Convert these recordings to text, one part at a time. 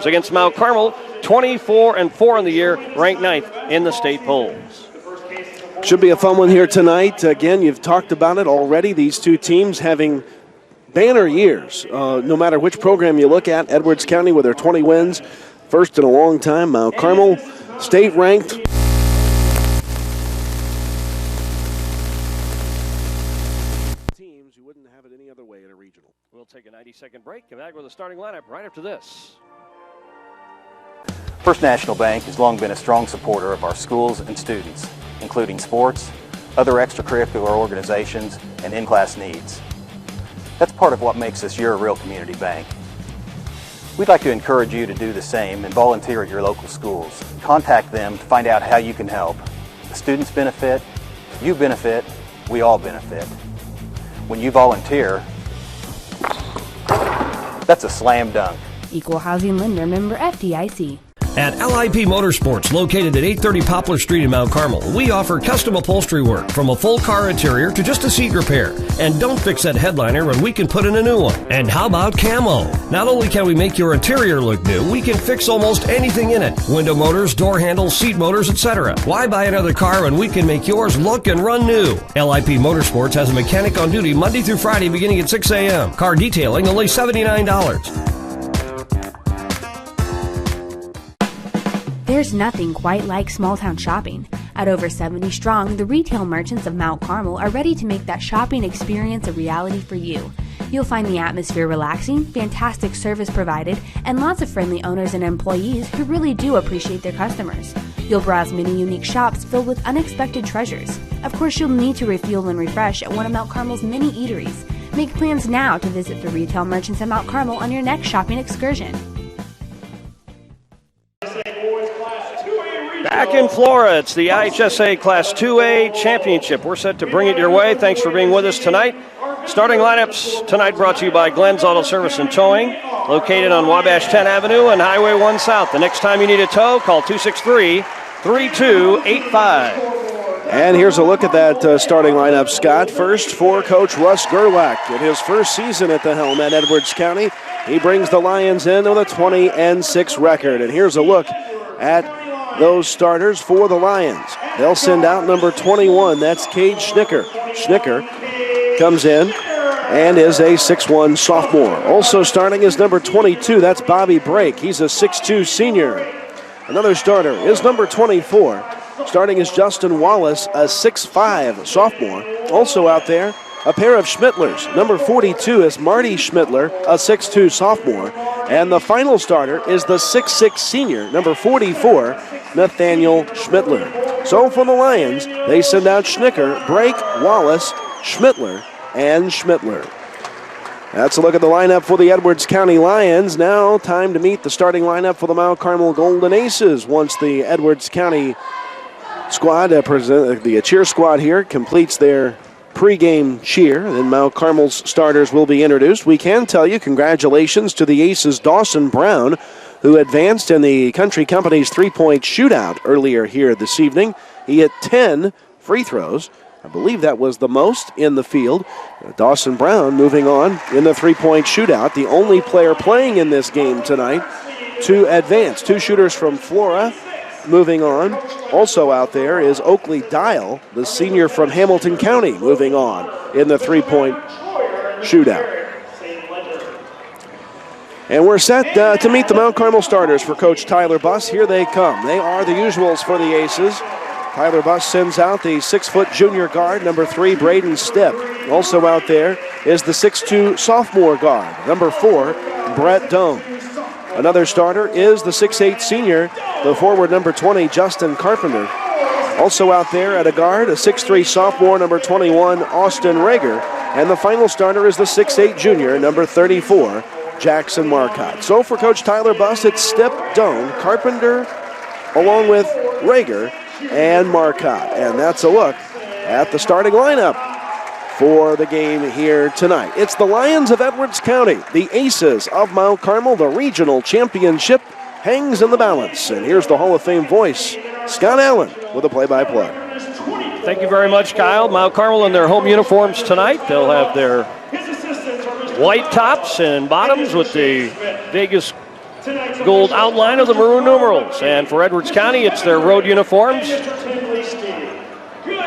Against Mount Carmel, 24-4 in the year, ranked 9th in the state polls. Should be a fun one here tonight. Again, you've talked about it already. These two teams having banner years. No matter which program you look at, Edwards County with their 20 wins, first in a long time. Mount Carmel, state ranked. Teams, you wouldn't have it any other way at a regional. We'll take a 90-second break. Come back with a starting lineup right after this. First National Bank has long been a strong supporter of our schools and students, including sports, other extracurricular organizations, and in-class needs. That's part of what makes us your real community bank. We'd like to encourage you to do the same and volunteer at your local schools. Contact them to find out how you can help. The students benefit, you benefit, we all benefit. When you volunteer, that's a slam dunk. Equal Housing Lender, member FDIC. At LIP Motorsports, located at 830 Poplar Street in Mount Carmel, we offer custom upholstery work from a full car interior to just a seat repair. And don't fix that headliner when we can put in a new one. And how about camo? Not only can we make your interior look new, we can fix almost anything in it. Window motors, door handles, seat motors, etc. Why buy another car when we can make yours look and run new? LIP Motorsports has a mechanic on duty Monday through Friday beginning at 6 a.m. Car detailing only $79. There's nothing quite like small-town shopping. At over 70 strong, the retail merchants of Mount Carmel are ready to make that shopping experience a reality for you. You'll find the atmosphere relaxing, fantastic service provided, and lots of friendly owners and employees who really do appreciate their customers. You'll browse many unique shops filled with unexpected treasures. Of course, you'll need to refuel and refresh at one of Mount Carmel's many eateries. Make plans now to visit the retail merchants of Mount Carmel on your next shopping excursion. Back in Flora, it's the IHSA Class 2A Championship. We're set to bring it your way. Thanks for being with us tonight. Starting lineups tonight brought to you by Glenn's Auto Service and Towing, located on Wabash 10 Avenue and Highway 1 South. The next time you need a tow, call 263-3285. And here's a look at that starting lineup, Scott. First for Coach Russ Gerlach in his first season at the helm at Edwards County. He brings the Lions in with a 20-6 record. And here's a look at those starters for the Lions. They'll send out number 21. That's Cade Schnicker. Schnicker comes in and is a 6'1 sophomore. Also starting is number 22. That's Bobby Brake. He's a 6'2 senior. Another starter is number 24. Starting is Justin Wallace, a 6'5 sophomore. Also out there, a pair of Schmittlers. Number 42 is Marty Schmittler, a 6'2 sophomore. And the final starter is the 6'6 senior, number 44, Nathaniel Schmittler. So for the Lions, they send out Schnicker, Brake, Wallace, Schmittler, and Schmittler. That's a look at the lineup for the Edwards County Lions. Now time to meet the starting lineup for the Mount Carmel Golden Aces once the Edwards County squad, the cheer squad here, completes their pregame cheer. Then Mount Carmel's starters will be introduced. We can tell you congratulations to the Aces Dawson Brown, who advanced in the Country Company's three-point shootout earlier here this evening. He hit 10 free throws. I believe that was the most in the field. Dawson Brown moving on in the three-point shootout, the only player playing in this game tonight to advance. Two shooters from Flora moving on. Also out there is Oakley Dial, the senior from Hamilton County, moving on in the three-point shootout. And we're set to meet the Mount Carmel starters for Coach Tyler Buss. Here they come. They are the usuals for the Aces. Tyler Buss sends out the 6' junior guard, number 3, Braden Stepp. Also out there is the 6'2 sophomore guard, number 4, Brett Doan. Another starter is the 6'8 senior, the forward number 20, Justin Carpenter. Also out there at a guard, a 6'3 sophomore, number 21, Austin Rager. And the final starter is the 6'8 junior, number 34, Jackson Marcotte. So for Coach Tyler Buss, it's Stipp, Doan, Carpenter, along with Rager and Marcotte. And that's a look at the starting lineup for the game here tonight. It's the Lions of Edwards County, the Aces of Mount Carmel. The regional championship hangs in the balance. And here's the Hall of Fame voice, Scott Allen, with a play-by-play. Thank you very much, Kyle. Mount Carmel in their home uniforms tonight. They'll have their white tops and bottoms with the Vegas gold outline of the maroon numerals. And for Edwards County, it's their road uniforms.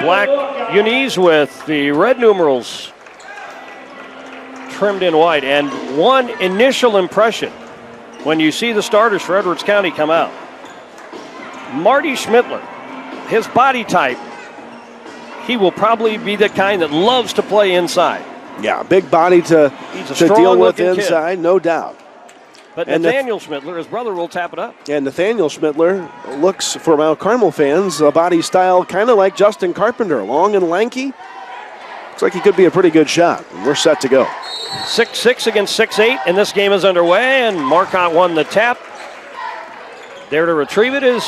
Black unis with the red numerals trimmed in white. And one initial impression when you see the starters for Edwards County come out. Marty Schmittler, his body type, he will probably be the kind that loves to play inside. Yeah, big body to deal with inside, no doubt. But Nathaniel Schmittler, his brother, will tap it up. And Nathaniel Schmittler looks, for Mount Carmel fans, a body style kind of like Justin Carpenter, long and lanky. Looks like he could be a pretty good shot. And we're set to go. 6'6" against 6'8", and this game is underway, and Marcotte won the tap. There to retrieve it is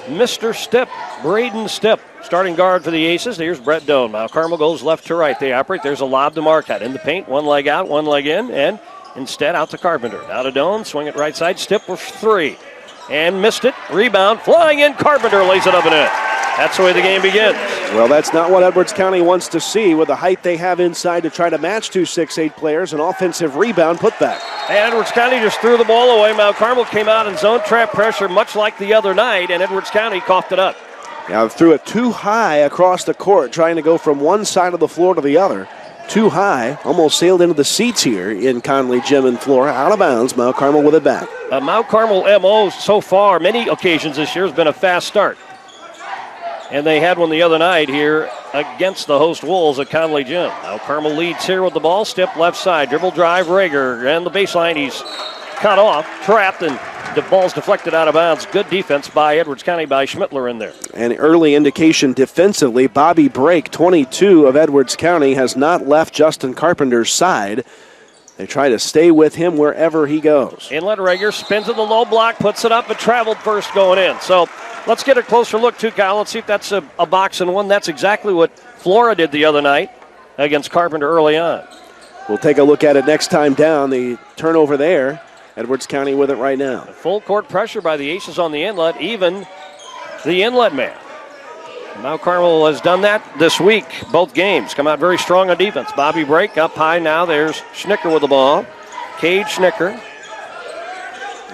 Mr. Stipp, Braden Stipp, starting guard for the Aces. Here's Brett Doan. Mount Carmel goes left to right. They operate. There's a lob to Marcotte. In the paint, one leg out, one leg in, and instead out to Carpenter. Now to Doan, swing it right side. Stipp for three, and missed it. Rebound, flying in. Carpenter lays it up and in. That's the way the game begins. Well, that's not what Edwards County wants to see with the height they have inside to try to match two 6'8" players. An offensive rebound putback. And Edwards County just threw the ball away. Mount Carmel came out in zone trap pressure much like the other night, and Edwards County coughed it up. Now threw it too high across the court, trying to go from one side of the floor to the other. Too high, almost sailed into the seats here in Conley Gym and Flora. Out of bounds, Mount Carmel with it back. Mount Carmel MO so far, many occasions this year, has been a fast start. And they had one the other night here against the host Wolves at Conley Gym. Now Carmel leads here with the ball. Stipp left side. Dribble drive, Rager. And the baseline, he's cut off, trapped, and the ball's deflected out of bounds. Good defense by Edwards County by Schmittler in there. An early indication defensively. Bobby Brake, 22 of Edwards County, has not left Justin Carpenter's side. They try to stay with him wherever he goes. Inlet Rager spins in the low block, puts it up, but traveled first going in. So let's get a closer look, too, Kyle. Let's see if that's a box and one. That's exactly what Flora did the other night against Carpenter early on. We'll take a look at it next time down. The turnover there. Edwards County with it right now. Full court pressure by the Aces on the inlet, even the inlet man. Mount Carmel has done that this week, both games. Come out very strong on defense. Bobby Brake up high now. There's Schnicker with the ball. Cade Schnicker.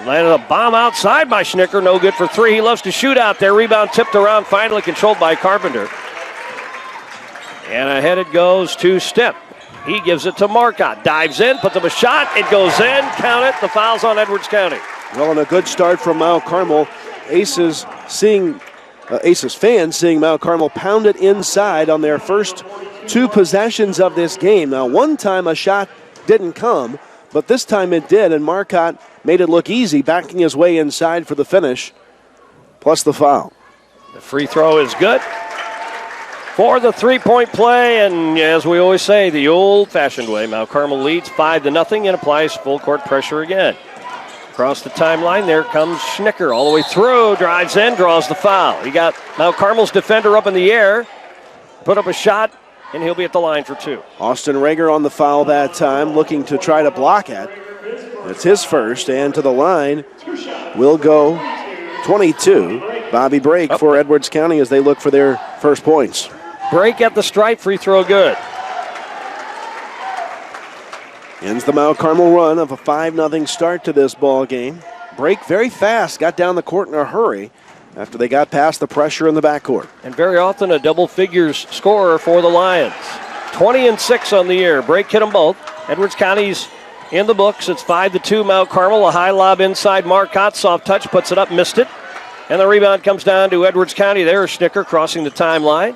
Landed a bomb outside by Schnicker. No good for three. He loves to shoot out there. Rebound tipped around, finally controlled by Carpenter. And ahead it goes to Stipp. He gives it to Marcotte. Dives in, puts up a shot. It goes in. Count it. The foul's on Edwards County. Well, and a good start from Mount Carmel. Aces fans seeing Mount Carmel pound it inside on their first two possessions of this game. Now, one time a shot didn't come, but this time it did, and Marcotte made it look easy, backing his way inside for the finish, plus the foul. The free throw is good for the three-point play, and as we always say, the old-fashioned way, Mount Carmel leads 5-0 and applies full court pressure again. Across the timeline, there comes Schnicker all the way through, drives in, draws the foul. He got Mount Carmel's defender up in the air, put up a shot, and he'll be at the line for two. Austin Rager on the foul that time, looking to try to block it. It's his first, and to the line will go 22. Bobby Brake for Edwards County as they look for their first points. Brake at the stripe, free throw good. Ends the Mount Carmel run of a 5-0 start to this ball game. Brake very fast, got down the court in a hurry after they got past the pressure in the backcourt. And very often a double figures scorer for the Lions. 20-6 on the year. Brake hit them both. Edwards County's in the books. It's 5-2 Mount Carmel. A high lob inside Marcotte. Soft touch, puts it up, missed it. And the rebound comes down to Edwards County. There's Schnicker crossing the timeline.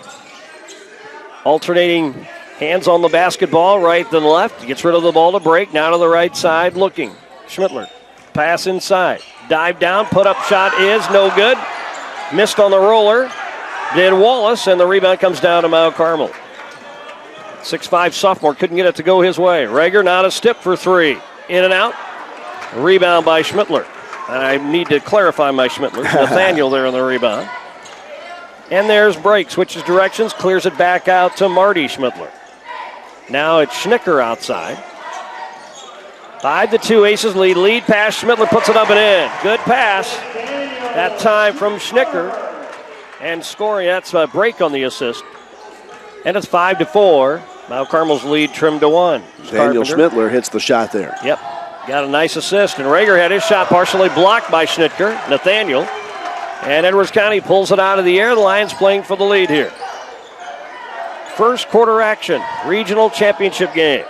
Alternating hands on the basketball, right then left. Gets rid of the ball to Brake. Now to the right side looking. Schmittler. Pass inside. Dive down. Put up shot is no good. Missed on the roller. Did Wallace, and the rebound comes down to Mount Carmel. 6'5" sophomore couldn't get it to go his way. Rager now to Stipp for three. In and out. Rebound by Schmittler. And I need to clarify my Schmittler. Nathaniel there on the rebound. And there's break. Switches directions. Clears it back out to Marty Schmittler. Now it's Schnicker outside. 5-2 Aces lead. Lead pass. Schmittler puts it up and in. Good pass. That time from Schnicker. And scoring. That's a break on the assist. And it's 5-4. Mount Carmel's lead trimmed to 1. Daniel Schmittler hits the shot there. Yep. Got a nice assist. And Rager had his shot partially blocked by Schnicker. Nathaniel. And Edwards County pulls it out of the air. The Lions playing for the lead here. First quarter action. Regional championship game.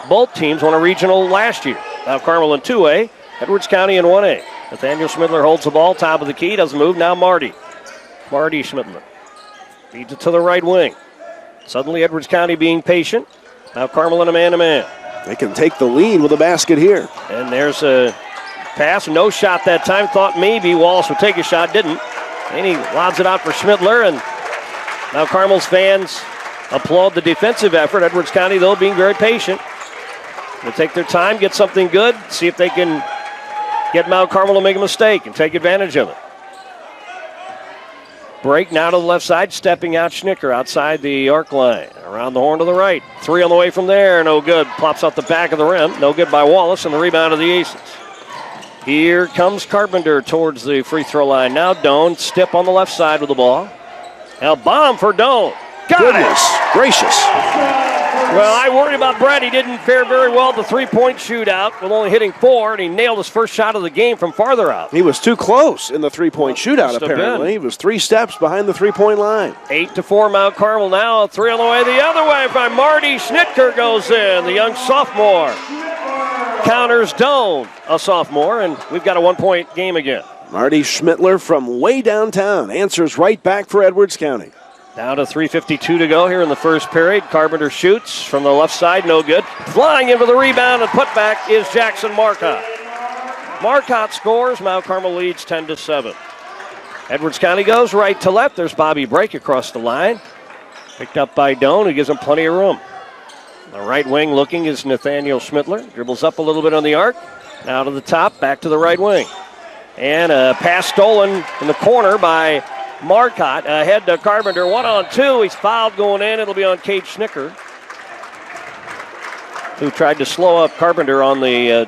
Both teams won a regional last year. Mount Carmel in 2A. Edwards County in 1A. Nathaniel Schmittler holds the ball. Top of the key. Doesn't move. Now Marty. Marty Schmittler. Feeds it to the right wing. Suddenly Edwards County being patient. Mount Carmel in a man-to-man. They can take the lead with a basket here. And there's a pass. No shot that time. Thought maybe Wallace would take a shot. Didn't. And he lobs it out for Schmittler. And Mount Carmel's fans applaud the defensive effort. Edwards County, though, being very patient. Will take their time, get something good, see if they can get Mount Carmel to make a mistake and take advantage of it. Break now to the left side, stepping out Schnicker outside the arc line. Around the horn to the right. 3 on the way from there, no good. Plops out the back of the rim, no good by Wallace, and the rebound of the Aces. Here comes Carpenter towards the free throw line. Now Doan, step on the left side with the ball. Now bomb for Doan. Goodness gracious. Well, I worry about Brett. He didn't fare very well at the three-point shootout with only hitting 4, and he nailed his first shot of the game from farther out. He was too close in the three-point shootout, apparently. He was 3 steps behind the three-point line. 8-4 Mount Carmel now. 3 on the way the other way by Marty Schnicker goes in, the young sophomore. Counters Doan, a sophomore, and we've got a 1-point game again. Marty Schmittler from way downtown answers right back for Edwards County. Down to 3:52 to go here in the first period. Carpenter shoots from the left side, no good. Flying in for the rebound and putback is Jackson Marcotte. Marcotte scores. Mount Carmel leads 10-7. Edwards County goes right to left. There's Bobby Brake across the line. Picked up by Doan, who gives him plenty of room. The right wing looking is Nathaniel Schmittler. Dribbles up a little bit on the arc. Now to the top, back to the right wing. And a pass stolen in the corner by Marcotte. Ahead to Carpenter. 1-on-2. He's fouled going in. It'll be on Cade Schnicker, who tried to slow up Carpenter on the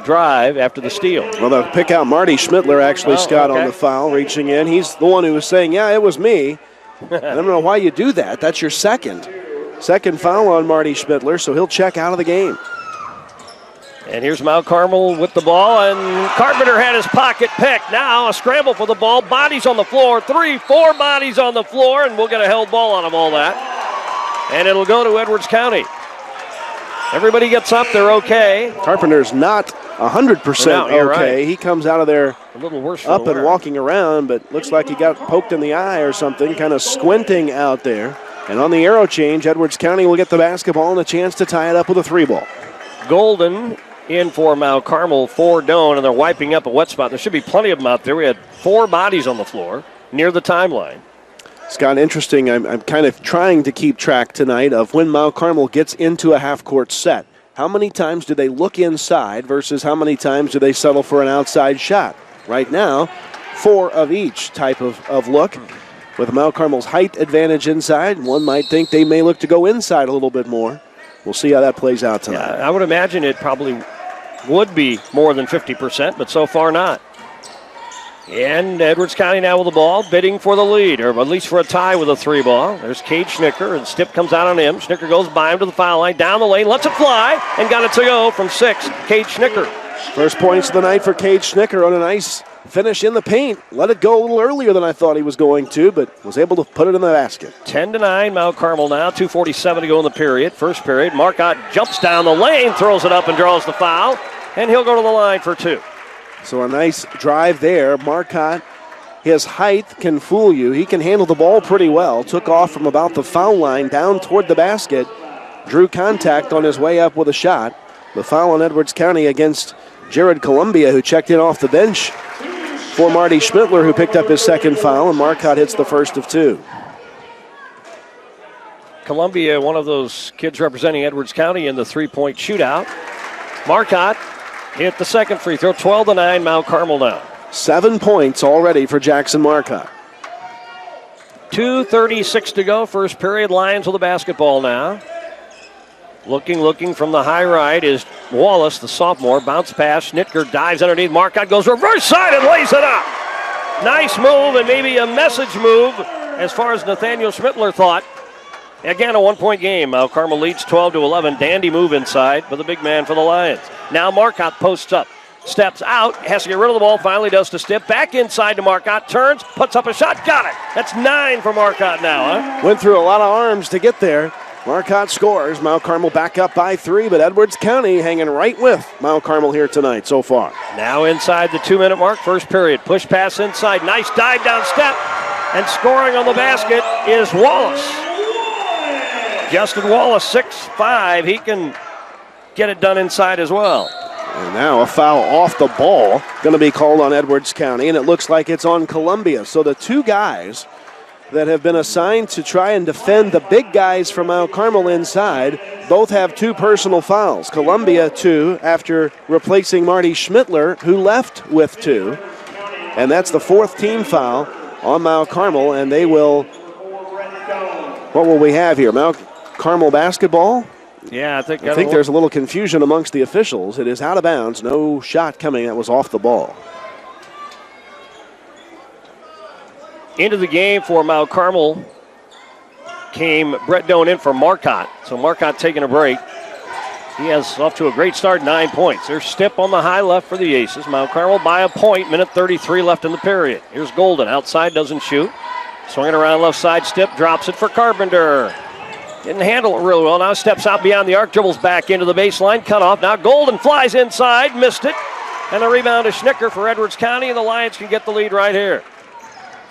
drive after the steal. Well, they'll pick out Marty Schmittler, actually, Scott, on the foul, reaching in. He's the one who was saying, yeah, it was me. I don't know why you do that. That's your second foul on Marty Schmittler, so he'll check out of the game. And here's Mount Carmel with the ball, and Carpenter had his pocket picked. Now a scramble for the ball. Bodies on the floor. 3-4 bodies on the floor, and we'll get a held ball out of all that. And it'll go to Edwards County. Everybody gets up. They're okay. Carpenter's not 100% okay. Right. He comes out of there a little worse up and walking around, but looks like he got poked in the eye or something, kind of squinting out there. And on the arrow change, Edwards County will get the basketball and a chance to tie it up with a 3-ball. Golden in for Mount Carmel, 4 Doan, and they're wiping up a wet spot. There should be plenty of them out there. We had 4 bodies on the floor near the timeline. Scott, interesting. I'm kind of trying to keep track tonight of when Mount Carmel gets into a half-court set. How many times do they look inside versus how many times do they settle for an outside shot? Right now, 4 of each type of look. With Mount Carmel's height advantage inside, one might think they may look to go inside a little bit more. We'll see how that plays out tonight. Yeah, I would imagine it probably would be more than 50%, but so far not. And Edwards County now with the ball, bidding for the lead, or at least for a tie with a 3-ball. There's Cade Schnicker, and Stipp comes out on him. Schnicker goes by him to the foul line, down the lane, lets it fly, and got it to go from 6. Cade Schnicker. First points of the night for Cade Schnicker on a nice finish in the paint. Let it go a little earlier than I thought he was going to, but was able to put it in the basket. 10-9, Mount Carmel now. 2:47 to go in the period. First period. Marcotte jumps down the lane, throws it up, and draws the foul. And he'll go to the line for 2. So a nice drive there. Marcotte, his height can fool you. He can handle the ball pretty well. Took off from about the foul line down toward the basket. Drew contact on his way up with a shot. The foul on Edwards County against Jared Columbia, who checked in off the bench for Marty Schmittler, who picked up his second foul, and Marcotte hits the first of 2. Columbia, one of those kids representing Edwards County in the 3-point shootout. Marcotte hit the second free throw. 12-9, Mount Carmel now. 7 points already for Jackson Marcotte. 2:36 to go, first period. Lions with the basketball now. Looking from the high right is Wallace, the sophomore. Bounce pass, Schnicker dives underneath. Marcotte goes reverse side and lays it up. Nice move, and maybe a message move as far as Nathaniel Schmittler thought. Again, a 1-point game. Mount Carmel leads 12-11. Dandy move inside for the big man for the Lions. Now Marcotte posts up. Steps out, has to get rid of the ball, finally does to Stipp. Back inside to Marcotte, turns, puts up a shot, got it. That's 9 for Marcotte now, huh? Went through a lot of arms to get there. Marcotte scores. Mount Carmel back up by 3, but Edwards County hanging right with Mount Carmel here tonight so far. Now inside the 2-minute mark, first period. Push pass inside, nice dive down step, and scoring on the basket is Wallace. Justin Wallace, 6'5", he can get it done inside as well. And now a foul off the ball going to be called on Edwards County, and it looks like it's on Columbia. So the two guys that have been assigned to try and defend the big guys from Mount Carmel inside both have 2 personal fouls. Columbia 2 after replacing Marty Schmittler, who left with 2. And that's the 4th team foul on Mount Carmel, and they will, what will we have here? Mount Carmel basketball? Yeah, I think there's a little confusion amongst the officials. It is out of bounds. No shot coming. That was off the ball. Into the game for Mount Carmel came Brett Doan in for Marcotte. So Marcotte taking a break. He has off to a great start, 9 points. There's Stipp on the high left for the Aces. Mount Carmel by a point, minute 33 left in the period. Here's Golden, outside, doesn't shoot. Swinging around left side, Stipp drops it for Carpenter. Didn't handle it really well. Now steps out beyond the arc, dribbles back into the baseline, cut off. Now Golden flies inside, missed it. And the rebound to Schnicker for Edwards County, and the Lions can get the lead right here.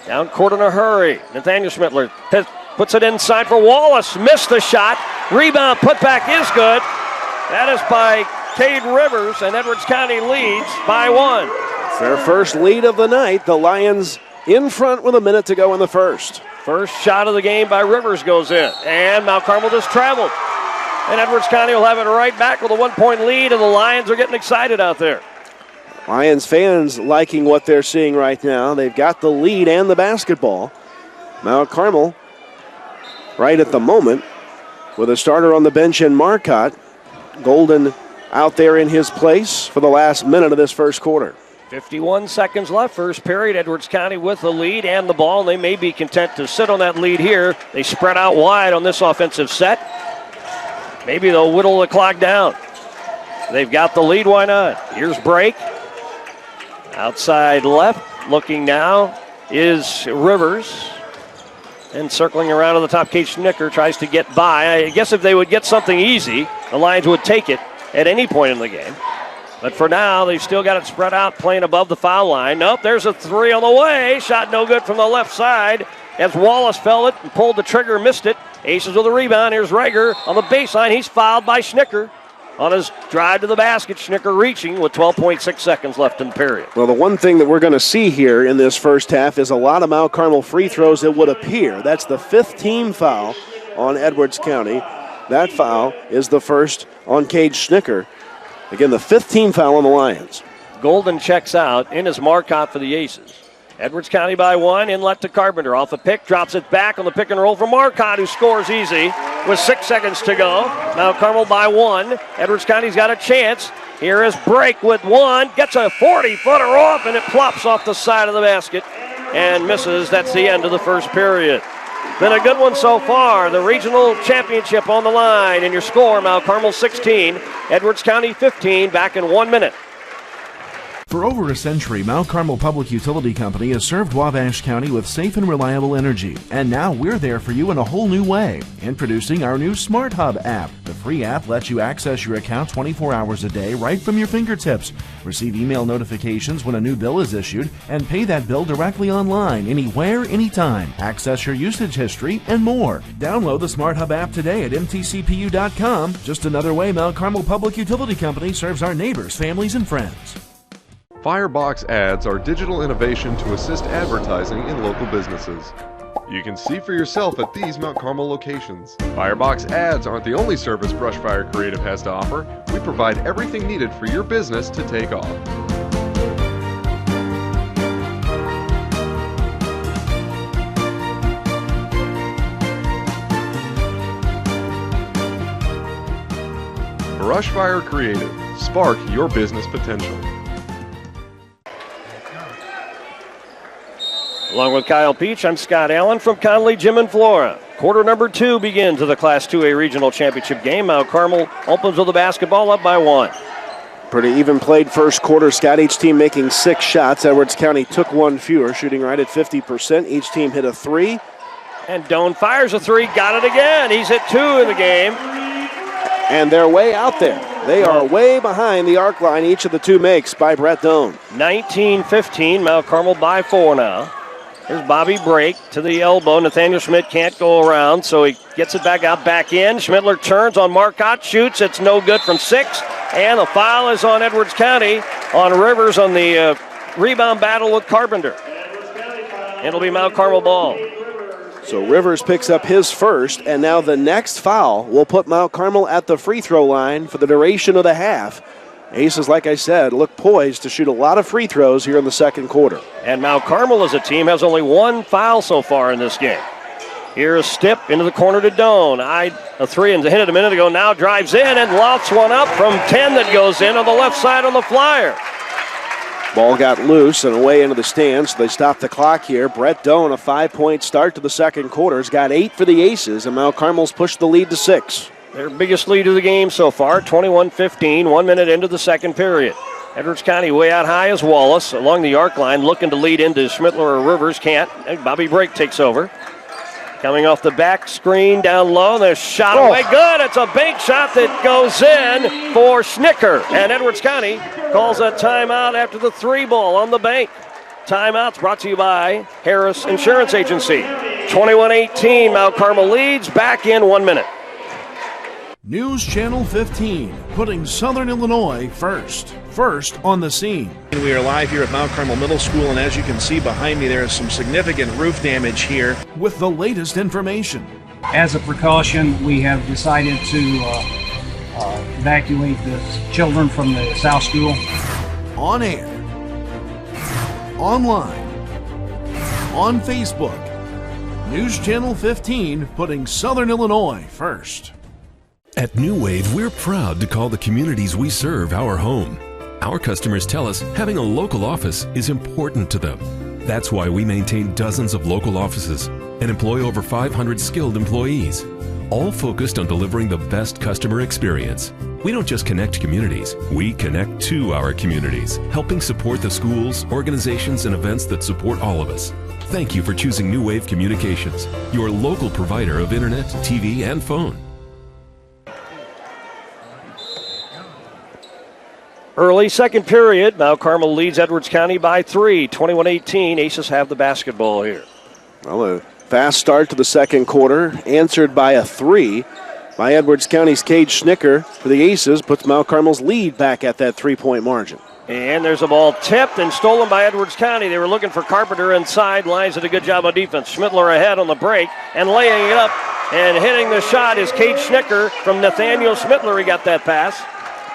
Down court in a hurry. Nathaniel Schmittler puts it inside for Wallace. Missed the shot. Rebound put back is good. That is by Cade Rivers, and Edwards County leads by 1. It's their first lead of the night. The Lions in front with a minute to go in the first. First shot of the game by Rivers goes in. And Mount Carmel just traveled. And Edwards County will have it right back with a 1-point lead, and the Lions are getting excited out there. Lions fans liking what they're seeing right now. They've got the lead and the basketball. Mount Carmel, right at the moment, with a starter on the bench in Marcotte. Golden out there in his place for the last minute of this first quarter. 51 seconds left, first period. Edwards County with the lead and the ball. They may be content to sit on that lead here. They spread out wide on this offensive set. Maybe they'll whittle the clock down. They've got the lead, why not? Here's break. Outside left, looking now is Rivers. And circling around to the top, Cade Schnicker tries to get by. I guess if they would get something easy, the Lions would take it at any point in the game. But for now, they've still got it spread out, playing above the foul line. Nope, there's a 3 on the way. Shot no good from the left side as Wallace fell it and pulled the trigger, missed it. Aces with a rebound. Here's Rager on the baseline. He's fouled by Schnicker. On his drive to the basket, Schnicker reaching with 12.6 seconds left in the period. Well, the one thing that we're going to see here in this first half is a lot of Mount Carmel free throws, it would appear. That's the 5th team foul on Edwards County. That foul is the first on Cade Schnicker. Again, the 5th team foul on the Lions. Golden checks out. In is Marcotte for the Aces. Edwards County by 1, inlet to Carpenter. Off a pick, drops it back on the pick and roll for Marcotte, who scores easy with 6 seconds to go. Mount Carmel by 1. Edwards County's got a chance. Here is break with 1. Gets a 40-footer off, and it plops off the side of the basket and misses. That's the end of the first period. Been a good one so far. The regional championship on the line. And your score, Mount Carmel 16, Edwards County 15, back in 1 minute. For over a century, Mount Carmel Public Utility Company has served Wabash County with safe and reliable energy. And now we're there for you in a whole new way. Introducing our new Smart Hub app. The free app lets you access your account 24 hours a day right from your fingertips. Receive email notifications when a new bill is issued and pay that bill directly online, anywhere, anytime. Access your usage history and more. Download the Smart Hub app today at mtcpu.com. Just another way Mount Carmel Public Utility Company serves our neighbors, families, and friends. Firebox ads are digital innovation to assist advertising in local businesses. You can see for yourself at these Mount Carmel locations. Firebox ads aren't the only service Brushfire Creative has to offer. We provide everything needed for your business to take off. Brushfire Creative. Spark your business potential. Along with Kyle Peach, I'm Scott Allen from Conley Gym and Flora. Quarter number 2 begins of the Class 2A Regional Championship game. Mount Carmel opens with the basketball up by 1. Pretty even played first quarter. Scott, each team making 6 shots. Edwards County took 1 fewer, shooting right at 50%. Each team hit a 3. And Doan fires a 3, got it again. He's hit 2 in the game. And they're way out there. They are way behind the arc line, each of the 2 makes by Brett Doan. 19-15, Mount Carmel by 4 now. Here's Bobby Brake to the elbow. Nathaniel Schmidt can't go around, so he gets it back out, back in. Schmittler turns on Marcotte, shoots. It's no good from 6. And the foul is on Edwards County, on Rivers on the rebound battle with Carpenter. It'll be Mount Carmel ball. So Rivers picks up his first, and now the next foul will put Mount Carmel at the free throw line for the duration of the half. Aces, like I said, look poised to shoot a lot of free throws here in the second quarter. And Mount Carmel as a team has only 1 foul so far in this game. Here's Stipp into the corner to Doan. A 3 and hit it a minute ago. Now drives in and lofts one up from 10 that goes in on the left side on the flyer. Ball got loose and away into the stands, so they stopped the clock here. Brett Doan, a 5-point start to the second quarter, has got 8 for the Aces, and Mount Carmel's pushed the lead to 6. Their biggest lead of the game so far, 21-15, 1 minute into the second period. Edwards County way out high is Wallace along the arc line, looking to lead into Schmittler or Rivers, can't. Bobby Brake takes over. Coming off the back screen down low, the shot away, good. It's a bank shot that goes in for Schnicker. And Edwards County calls a timeout after the 3 ball on the bank. Timeouts brought to you by Harris Insurance Agency. 21-18, Mount Carmel leads, back in 1 minute. News Channel 15, putting Southern Illinois first. First on the scene. We are live here at Mount Carmel Middle School, and as you can see behind me, there is some significant roof damage here. With the latest information. As a precaution, we have decided to evacuate the children from the South School. On air, online, on Facebook. News Channel 15, putting Southern Illinois first. At New Wave, we're proud to call the communities we serve our home. Our customers tell us having a local office is important to them. That's why we maintain dozens of local offices and employ over 500 skilled employees, all focused on delivering the best customer experience. We don't just connect communities, we connect to our communities, helping support the schools, organizations, and events that support all of us. Thank you for choosing New Wave Communications, your local provider of internet, TV, and phone. Early second period, Mount Carmel leads Edwards County by 3, 21-18. Aces have the basketball here. Well, a fast start to the second quarter, answered by a 3 by Edwards County's Cade Schnicker for the Aces, puts Mount Carmel's lead back at that 3-point margin. And there's a ball tipped and stolen by Edwards County. They were looking for Carpenter inside. Lions did a good job on defense. Schmittler ahead on the break and laying it up and hitting the shot is Cade Schnicker from Nathaniel Schmittler. He got that pass.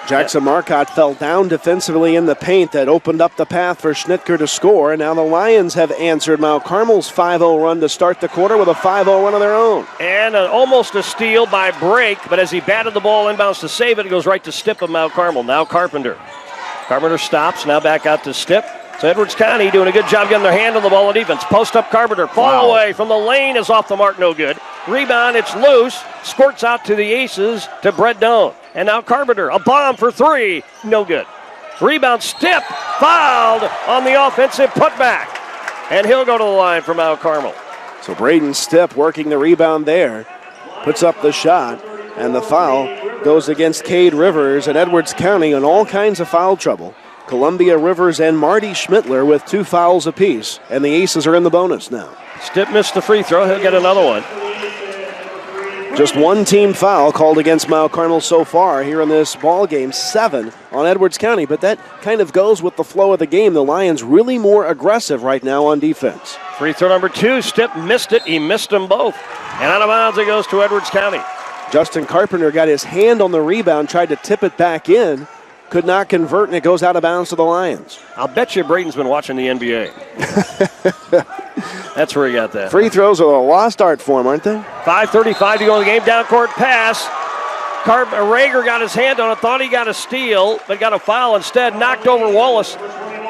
Jackson Marcotte fell down defensively in the paint. That opened up the path for Schnittker to score. And now the Lions have answered Mount Carmel's 5-0 run to start the quarter with a 5-0 run of their own. And almost a steal by Brake, but as he batted the ball inbounds to save it, it goes right to Stipp of Mount Carmel. Now Carpenter. Carpenter stops, now back out to Stipp. So Edwards County doing a good job getting their hand on the ball on defense. Post up Carpenter, fall away from the lane is off the mark, no good. Rebound, it's loose, squirts out to the Aces to Brett Doan. And now Carpenter, a bomb for 3, no good. Rebound, Stipp, fouled on the offensive putback. And he'll go to the line for Mount Carmel. So Braden Stipp working the rebound there, puts up the shot, and the foul goes against Cade Rivers, and Edwards County in all kinds of foul trouble. Columbia Rivers and Marty Schmittler with 2 fouls apiece, and the Aces are in the bonus now. Stipp missed the free throw, he'll get another one. Just 1 team foul called against Mount Carmel so far here in this ball game, 7 on Edwards County, but that kind of goes with the flow of the game. The Lions really more aggressive right now on defense. Free throw number 2, Stipp missed it, he missed them both. And out of bounds it goes to Edwards County. Justin Carpenter got his hand on the rebound, tried to tip it back in, could not convert, and it goes out of bounds to the Lions. I'll bet you Braden's been watching the NBA. That's where he got that. Free throws are a lost art for him, aren't they? 5:35 to go in the game. Down court pass. Rager got his hand on it, thought he got a steal, but got a foul instead. Knocked over Wallace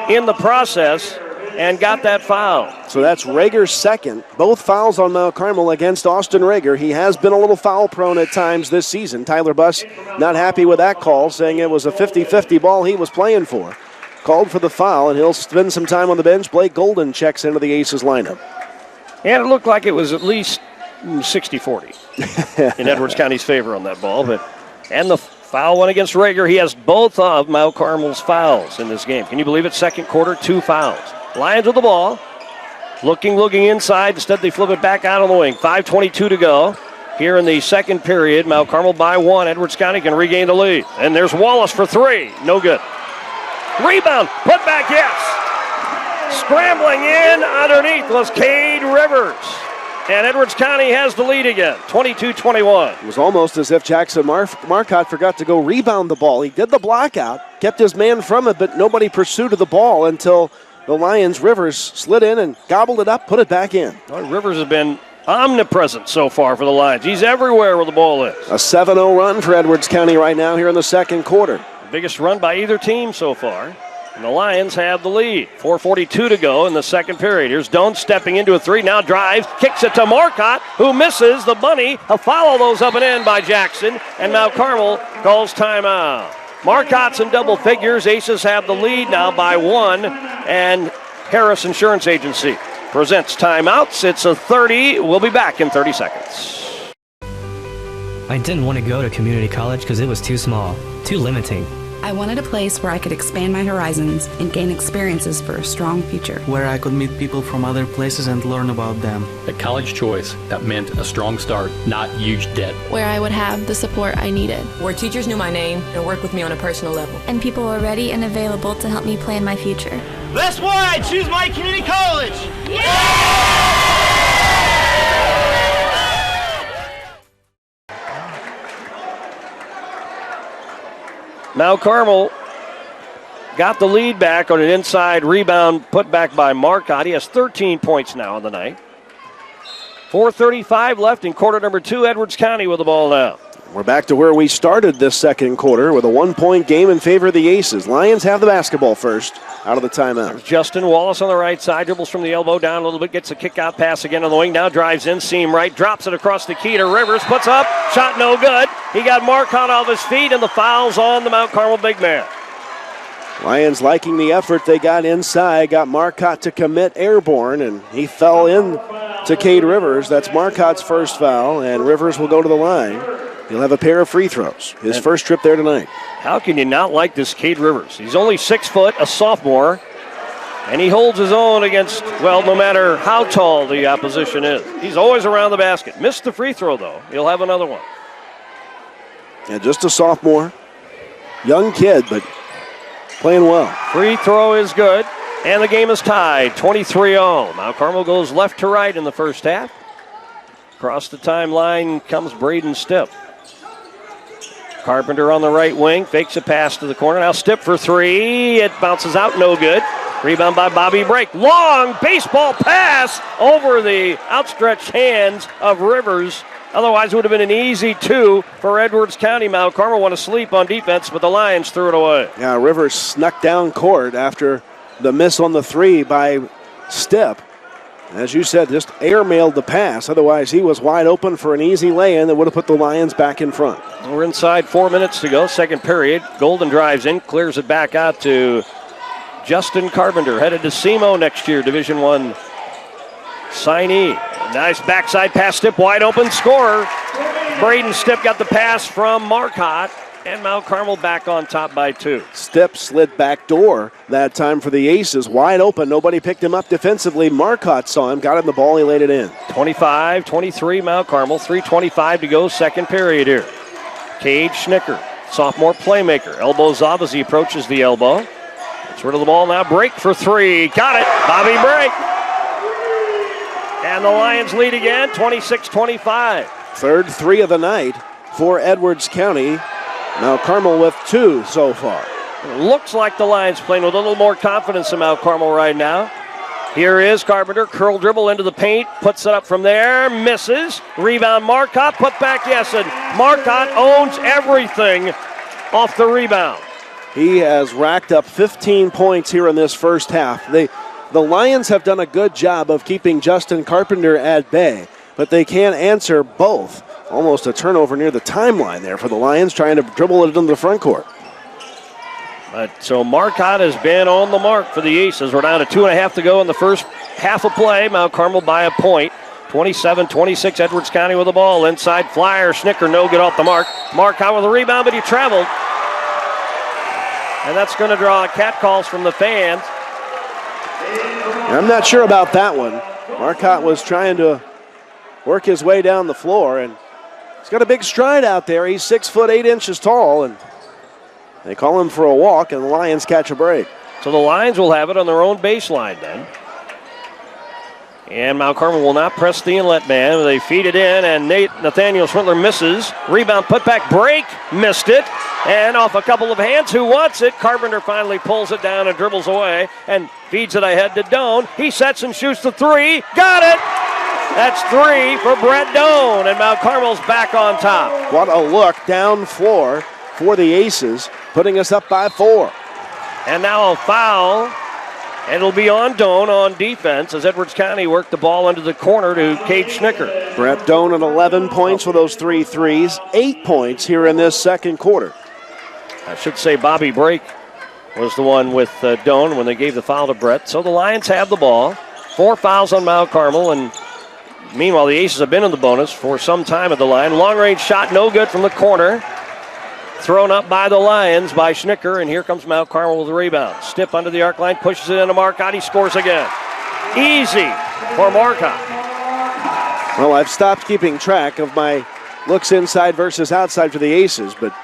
in the process and got that foul. So that's Rager's second. Both fouls on Mount Carmel against Austin Rager. He has been a little foul prone at times this season. Tyler Buss not happy with that call, saying it was a 50-50 ball he was playing for. Called for the foul, and he'll spend some time on the bench. Blake Golden checks into the Aces lineup. And it looked like it was at least 60-40 in Edwards County's favor on that ball. And the foul went against Rager. He has both of Mount Carmel's fouls in this game. Can you believe it? Second quarter, 2 fouls. Lions with the ball. Looking inside. Instead, they flip it back out on the wing. 5:22 to go. Here in the second period, Mount Carmel by 1. Edwards County can regain the lead. And there's Wallace for 3. No good. Rebound. Put back, yes. Scrambling in underneath was Cade Rivers. And Edwards County has the lead again, 22-21. It was almost as if Jackson Marcotte forgot to go rebound the ball. He did the block out, kept his man from it, but nobody pursued the ball until the Lions' Rivers slid in and gobbled it up, put it back in. Well, Rivers has been omnipresent so far for the Lions. He's everywhere where the ball is. A 7-0 run for Edwards County right now here in the second quarter. The biggest run by either team so far. And the Lions have the lead. 4:42 to go in the second period. Here's Doan stepping into a 3, now drives, kicks it to Marcotte, who misses the bunny. A foul those up and in by Jackson, and Mount Carmel calls timeout. Marcotte's in double figures. Aces have the lead now by 1, and Harris Insurance Agency presents timeouts. It's a 30. We'll be back in 30 seconds. I didn't want to go to community college because it was too small, too limiting. I wanted a place where I could expand my horizons and gain experiences for a strong future. Where I could meet people from other places and learn about them. A college choice that meant a strong start, not huge debt. Where I would have the support I needed. Where teachers knew my name and worked with me on a personal level. And people were ready and available to help me plan my future. That's why I choose my community college! Yeah! Mount Carmel got the lead back on an inside rebound put back by Marcotte. He has 13 points now on the night. 4:35 left in quarter number 2. Edwards County with the ball now. We're back to where we started this second quarter with a 1-point game in favor of the Aces. Lions have the basketball first out of the timeout. There's Justin Wallace on the right side, dribbles from the elbow down a little bit, gets a kick-out pass again on the wing, now drives in, seam right, drops it across the key to Rivers, puts up, shot no good. He got Marcotte off his feet, and the foul's on the Mount Carmel big man. Lions liking the effort they got inside, got Marcotte to commit airborne, and he fell in to Cade Rivers. That's Marcotte's first foul, and Rivers will go to the line. He'll have a pair of free throws. His first trip there tonight. How can you not like this Cade Rivers? He's only 6 foot, a sophomore, and he holds his own against, well, no matter how tall the opposition is. He's always around the basket. Missed the free throw, though. He'll have another one. Yeah, just a sophomore. Young kid, but playing well. Free throw is good, and the game is tied, 23-all. Mount Carmel goes left to right in the first half. Across the timeline comes Braden Stipp. Carpenter on the right wing, fakes a pass to the corner. Now Stipp for 3. It bounces out, no good. Rebound by Bobby Brake. Long baseball pass over the outstretched hands of Rivers. Otherwise, it would have been an easy 2 for Edwards County. Mount Carmel went to sleep on defense, but the Lions threw it away. Yeah, Rivers snuck down court after the miss on the 3 by Stipp. As you said, just airmailed the pass. Otherwise, he was wide open for an easy lay-in that would have put the Lions back in front. We're inside 4 minutes to go, second period. Golden drives in, clears it back out to Justin Carpenter, headed to SEMO next year, Division I signee. Nice backside pass, Stipp wide open, scorer. Braden Stipp got the pass from Marcotte, and Mount Carmel back on top by 2. Stipp slid back door that time for the Aces. Wide open. Nobody picked him up defensively. Marcotte saw him, got him the ball, he laid it in. 25-23 Mount Carmel. 3:25 to go, second period here. Cade Schnicker, sophomore playmaker. Elbows off as he approaches the elbow. Gets rid of the ball now. Brake for 3. Got it. Bobby Brake. And the Lions lead again, 26-25. Third 3 of the night for Edwards County. Mount Carmel with 2 so far. It looks like the Lions playing with a little more confidence in Mount Carmel right now. Here is Carpenter, curl dribble into the paint, puts it up from there, misses. Rebound Marcotte, put back, yes, and Marcotte owns everything off the rebound. He has racked up 15 points here in this first half. The Lions have done a good job of keeping Justin Carpenter at bay, but they can't answer both. Almost a turnover near the timeline there for the Lions, trying to dribble it into the front court. But so Marcotte has been on the mark for the Aces. We're down to 2.5 to go in the first half of play. Mount Carmel by a point. 27-26, Edwards County with the ball. Inside flyer, Schnicker no good off the mark. Marcotte with a rebound, but he traveled. And that's going to draw cat calls from the fans. I'm not sure about that one. Marcotte was trying to work his way down the floor, and he's got a big stride out there. He's 6 foot 8 inches tall, and they call him for a walk, and the Lions catch a break. So the Lions will have it on their own baseline then. And Mount Carmel will not press the inlet man. They feed it in, and Nathaniel Schmittler misses. Rebound, put back, break, missed it. And off a couple of hands, who wants it? Carpenter finally pulls it down and dribbles away and feeds it ahead to Doan. He sets and shoots the 3. Got it! That's 3 for Brett Doan, and Mount Carmel's back on top. What a look down floor for the Aces, putting us up by 4. And now a foul. And it'll be on Doan on defense as Edwards County worked the ball into the corner to Cade Schnicker. Brett Doan at 11 points for those 3 threes. 8 points here in this second quarter. I should say Bobby Brake was the one with Doan when they gave the foul to Brett. So the Lions have the ball. 4 fouls on Mount Carmel, and meanwhile the Aces have been in the bonus for some time at the line. Long-range shot no good from the corner. Thrown up by the Lions by Schnicker, and here comes Mount Carmel with the rebound. Stipp under the arc line, pushes it into Marcotte. He scores again. Easy for Marcotte. Well, I've stopped keeping track of my looks inside versus outside for the Aces, but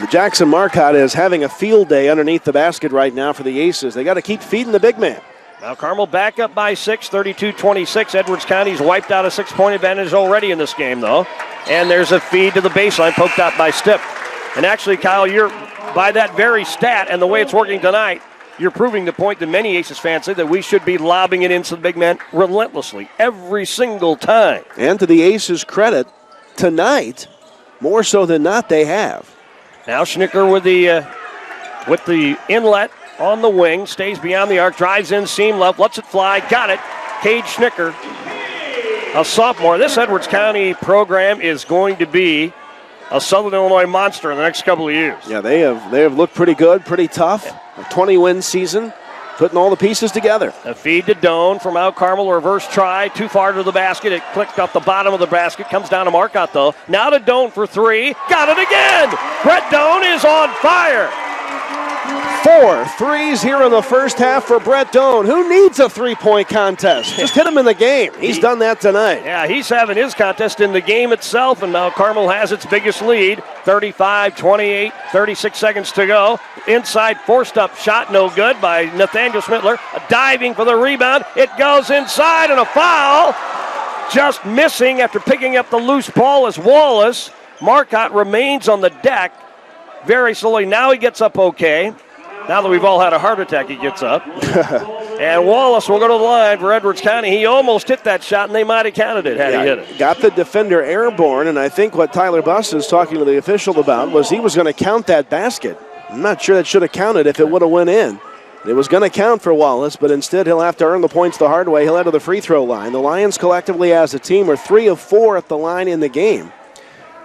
the Jackson Marcotte is having a field day underneath the basket right now for the Aces. They got to keep feeding the big man. Mount Carmel back up by 6, 32-26. Edwards County's wiped out a 6-point advantage already in this game, though. And there's a feed to the baseline, poked out by Stipp. And actually, Kyle, you're by that very stat and the way it's working tonight, you're proving the point that many Aces fans say that we should be lobbing it into the big man relentlessly every single time. And to the Aces' credit, tonight, more so than not, they have. Now Schnicker with the inlet on the wing, stays beyond the arc, drives in, seam left, lets it fly, got it. Cade Schnicker, a sophomore. This Edwards County program is going to be a Southern Illinois monster in the next couple of years. Yeah, they have looked pretty good, pretty tough. A 20-win season, putting all the pieces together. A feed to Doan from Mount Carmel, reverse try, too far to the basket. It clicked off the bottom of the basket, comes down to Marcotte though. Now to Doan for 3, got it again! Brett Doan is on fire! 4 threes here in the first half for Brett Doan. Who needs a 3-point contest? Just hit him in the game. He's done that tonight. Yeah, he's having his contest in the game itself, and Mount Carmel has its biggest lead. 35-28, 36 seconds to go. Inside, forced up shot, no good by Nathaniel Schmittler. Diving for the rebound. It goes inside, and a foul. Just missing after picking up the loose ball is Wallace. Marcotte remains on the deck very slowly. Now he gets up okay. Now that we've all had a heart attack, he gets up. And Wallace will go to the line for Edwards County. He almost hit that shot, and they might have counted it had he hit it. Got the defender airborne, and I think what Tyler Buss is talking to the official about was he was going to count that basket. I'm not sure that should have counted if it would have went in. It was going to count for Wallace, but instead he'll have to earn the points the hard way. He'll head to the free throw line. The Lions collectively as a team are 3 of 4 at the line in the game.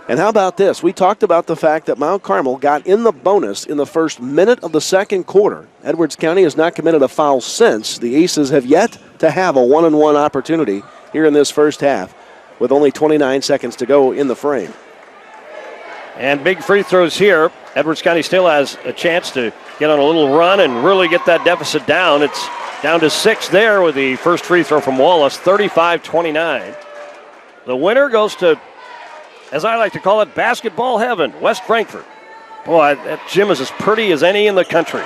And how about this? We talked about the fact that Mount Carmel got in the bonus in the first minute of the second quarter. Edwards County has not committed a foul since. The Aces have yet to have a 1-on-1 opportunity here in this first half with only 29 seconds to go in the frame. And big free throws here. Edwards County still has a chance to get on a little run and really get that deficit down. It's down to 6 there with the first free throw from Wallace, 35-29. The winner goes to, as I like to call it, basketball heaven, West Frankfort. Boy, that gym is as pretty as any in the country.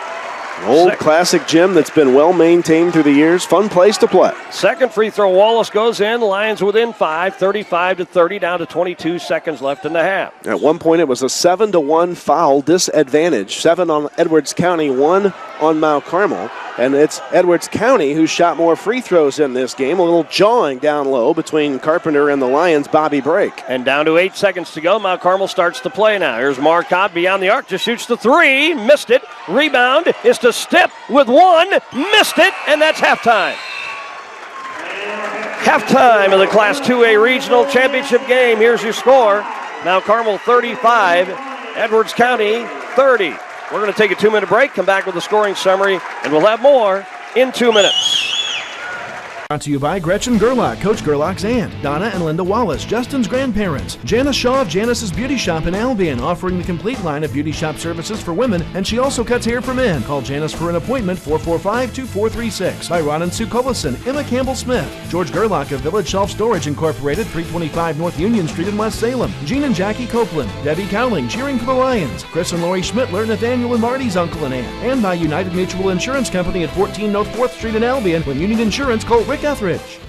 Old classic gym that's been well maintained through the years. Fun place to play. Second free throw, Wallace goes in. Lions within 5, 35-30, down to 22 seconds left in the half. At one point, it was a 7-1 foul disadvantage. 7 on Edwards County, 1 on Mount Carmel. And it's Edwards County who shot more free throws in this game. A little jawing down low between Carpenter and the Lions' Bobby Brake. And down to 8 seconds to go. Mount Carmel starts to play now. Here's Marcotte beyond the arc. Just shoots the 3. Missed it. Rebound is to Stip with 1. Missed it. And that's halftime. Halftime of the Class 2A Regional Championship game. Here's your score. Mount Carmel 35. Edwards County 30. We're going to take a 2-minute break, come back with a scoring summary, and we'll have more in 2 minutes. Brought to you by Gretchen Gerlach, Coach Gerlach's aunt, Donna and Linda Wallace, Justin's grandparents, Janice Shaw of Janice's Beauty Shop in Albion, offering the complete line of beauty shop services for women, and she also cuts hair for men. Call Janice for an appointment, 445-2436. By Ron and Sue Cullison, Emma Campbell-Smith, George Gerlach of Village Shelf Storage Incorporated, 325 North Union Street in West Salem, Gene and Jackie Copeland, Debbie Cowling, cheering for the Lions, Chris and Lori Schmittler, Nathaniel and Marty's uncle and aunt, and by United Mutual Insurance Company at 14 North 4th Street in Albion. When you need insurance, call Rick Etheridge.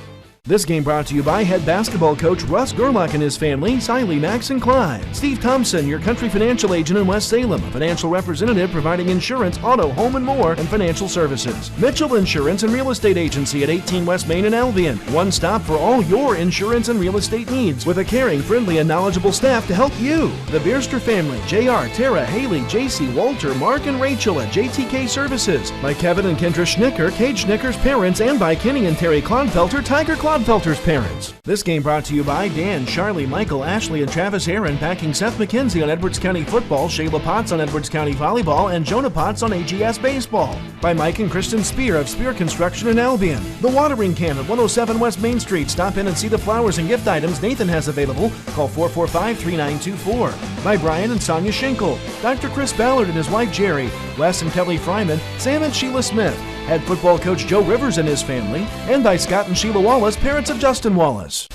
This game brought to you by head basketball coach Russ Gerlach and his family, Siley, Max, and Clyde. Steve Thompson, your country financial agent in West Salem, a financial representative providing insurance, auto, home, and more, and financial services. Mitchell Insurance and Real Estate Agency at 18 West Main in Albion. One stop for all your insurance and real estate needs, with a caring, friendly, and knowledgeable staff to help you. The Bierster family, JR, Tara, Haley, JC, Walter, Mark, and Rachel at JTK Services. By Kevin and Kendra Schnicker, Cade Schnicker's parents, and by Kenny and Terry Clodfelter, Tiger Clodfelter's parents. This game brought to you by Dan, Charlie, Michael, Ashley, and Travis Aaron, backing Seth McKenzie on Edwards County football, Shayla Potts on Edwards County volleyball, and Jonah Potts on AGS baseball. By Mike and Kristen Spear of Spear Construction in Albion. The Watering Can at 107 West Main Street. Stop in and see the flowers and gift items Nathan has available. Call 445-3924. By Brian and Sonia Schinkel, Dr. Chris Ballard and his wife Jerry, Wes and Kelly Fryman, Sam and Sheila Smith, head football coach Joe Rivers and his family, and by Scott and Sheila Wallace, parents of Justin Wallace.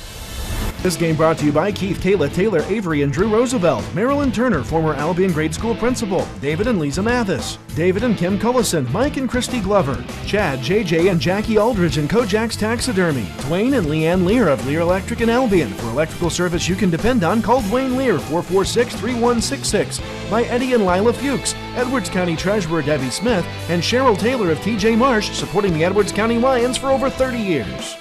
This game brought to you by Keith, Kayla, Taylor, Avery, and Drew Roosevelt, Marilyn Turner, former Albion grade school principal, David and Lisa Mathis, David and Kim Cullison, Mike and Christy Glover, Chad, JJ, and Jackie Aldridge and Kojak's Taxidermy, Dwayne and Leanne Lear of Lear Electric in Albion. For electrical service you can depend on, call Dwayne Lear, 446-3166. By Eddie and Lila Fuchs, Edwards County Treasurer Debbie Smith, and Cheryl Taylor of TJ Marsh, supporting the Edwards County Lions for over 30 years.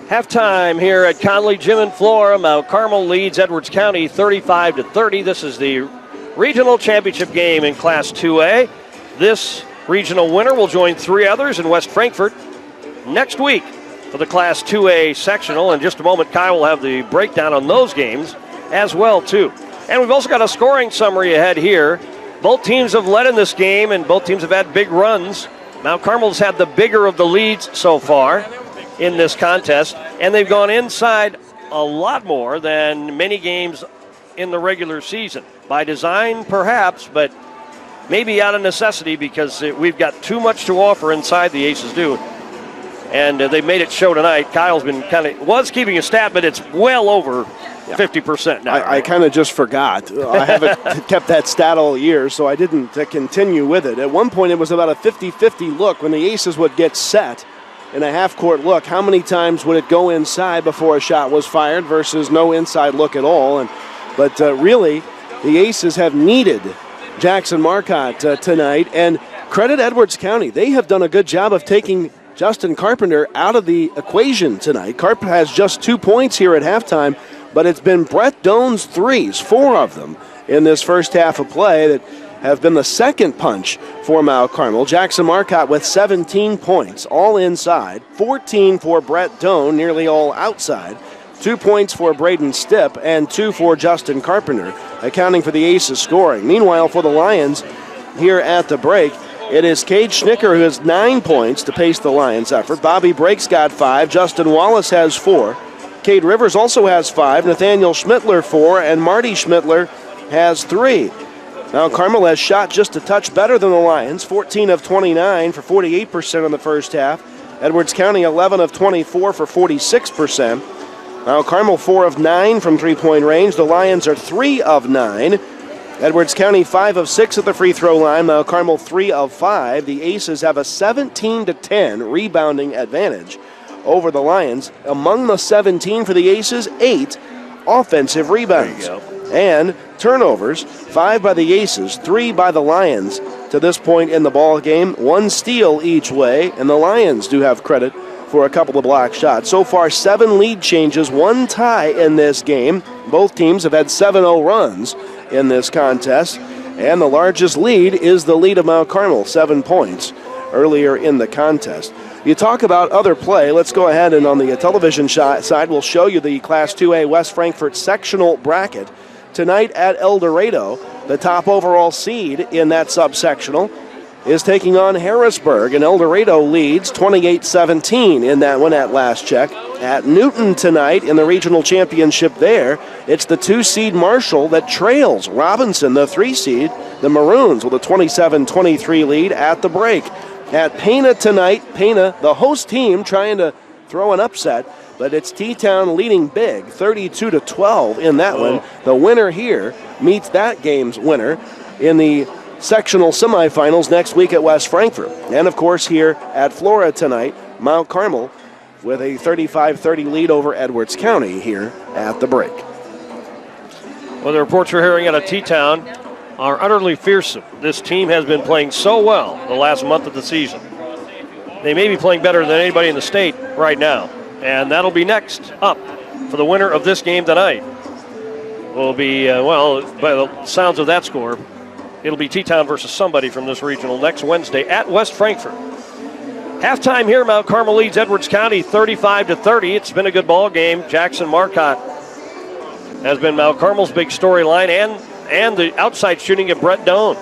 Halftime here at Conley Gym in Flora. Mount Carmel leads Edwards County 35-30. This is the regional championship game in Class 2A. This regional winner will join 3 others in West Frankfort next week for the Class 2A sectional. In just a moment, Kyle will have the breakdown on those games as well, too. And we've also got a scoring summary ahead here. Both teams have led in this game, and both teams have had big runs. Mount Carmel's had the bigger of the leads so far in this contest, and they've gone inside a lot more than many games in the regular season. By design, perhaps, but maybe out of necessity, because we've got too much to offer inside, the Aces do. And they made it show tonight. Kyle's been was keeping a stat, but it's well over 50% now. I kind of just forgot. I haven't kept that stat all year, so I didn't continue with it. At one point, it was about a 50-50 look when the Aces would get set in a half-court look. How many times would it go inside before a shot was fired versus no inside look at all? But really, the Aces have needed Jackson Marcotte tonight, and credit Edwards County. They have done a good job of taking Justin Carpenter out of the equation tonight. Carp has just 2 points here at halftime, but it's been Brett Doan's threes, 4 of them in this first half of play, that have been the second punch for Mount Carmel. Jackson Marcotte with 17 points, all inside. 14 for Brett Doan, nearly all outside. 2 points for Braden Stipp and 2 for Justin Carpenter, accounting for the Aces scoring. Meanwhile, for the Lions here at the break, it is Cade Schnicker who has 9 points to pace the Lions' effort. Bobby Brake's got 5. Justin Wallace has 4. Cade Rivers also has 5. Nathaniel Schmittler 4. And Marty Schmittler has 3. Now Carmel has shot just a touch better than the Lions, 14 of 29 for 48% in the first half. Edwards County 11 of 24 for 46%. Now Carmel 4 of 9 from three-point range. The Lions are 3 of 9 Edwards County 5 of 6 at the free throw line. Mount Carmel 3 of 5. The Aces have a 17-10 rebounding advantage over the Lions. Among the 17 for the Aces, 8 offensive rebounds. And turnovers, 5 by the Aces, 3 by the Lions to this point in the ball game. 1 steal each way, and the Lions do have credit for a couple of block shots. So far, 7 lead changes, 1 tie in this game. Both teams have had 7-0 runs in this contest, and the largest lead is the lead of Mount Carmel, 7 points earlier in the contest. You talk about other play. Let's go ahead and on the television side, we'll show you the Class 2A West Frankfort sectional bracket. Tonight at El Dorado, the top overall seed in that subsectional is taking on Harrisburg, and El Dorado leads 28-17 in that one at last check. At Newton tonight in the regional championship there, it's the 2-seed Marshall that trails Robinson, the 3-seed, the Maroons, with a 27-23 lead at the break. At Pana tonight, Pana, the host team, trying to throw an upset, but it's T-Town leading big, 32-12 in that one. The winner here meets that game's winner in the sectional semifinals next week at West Frankfort. And, of course, here at Flora tonight, Mount Carmel with a 35-30 lead over Edwards County here at the break. Well, the reports we're hearing out of T-Town are utterly fearsome. This team has been playing so well the last month of the season. They may be playing better than anybody in the state right now. And that'll be next up for the winner of this game tonight. Will be, well, by the sounds of that score, it'll be T-Town versus somebody from this regional next Wednesday at West Frankfort. Halftime here, Mount Carmel leads Edwards County 35-30. It's been a good ball game. Jackson Marcotte has been Mount Carmel's big storyline, and the outside shooting of Brett Doan.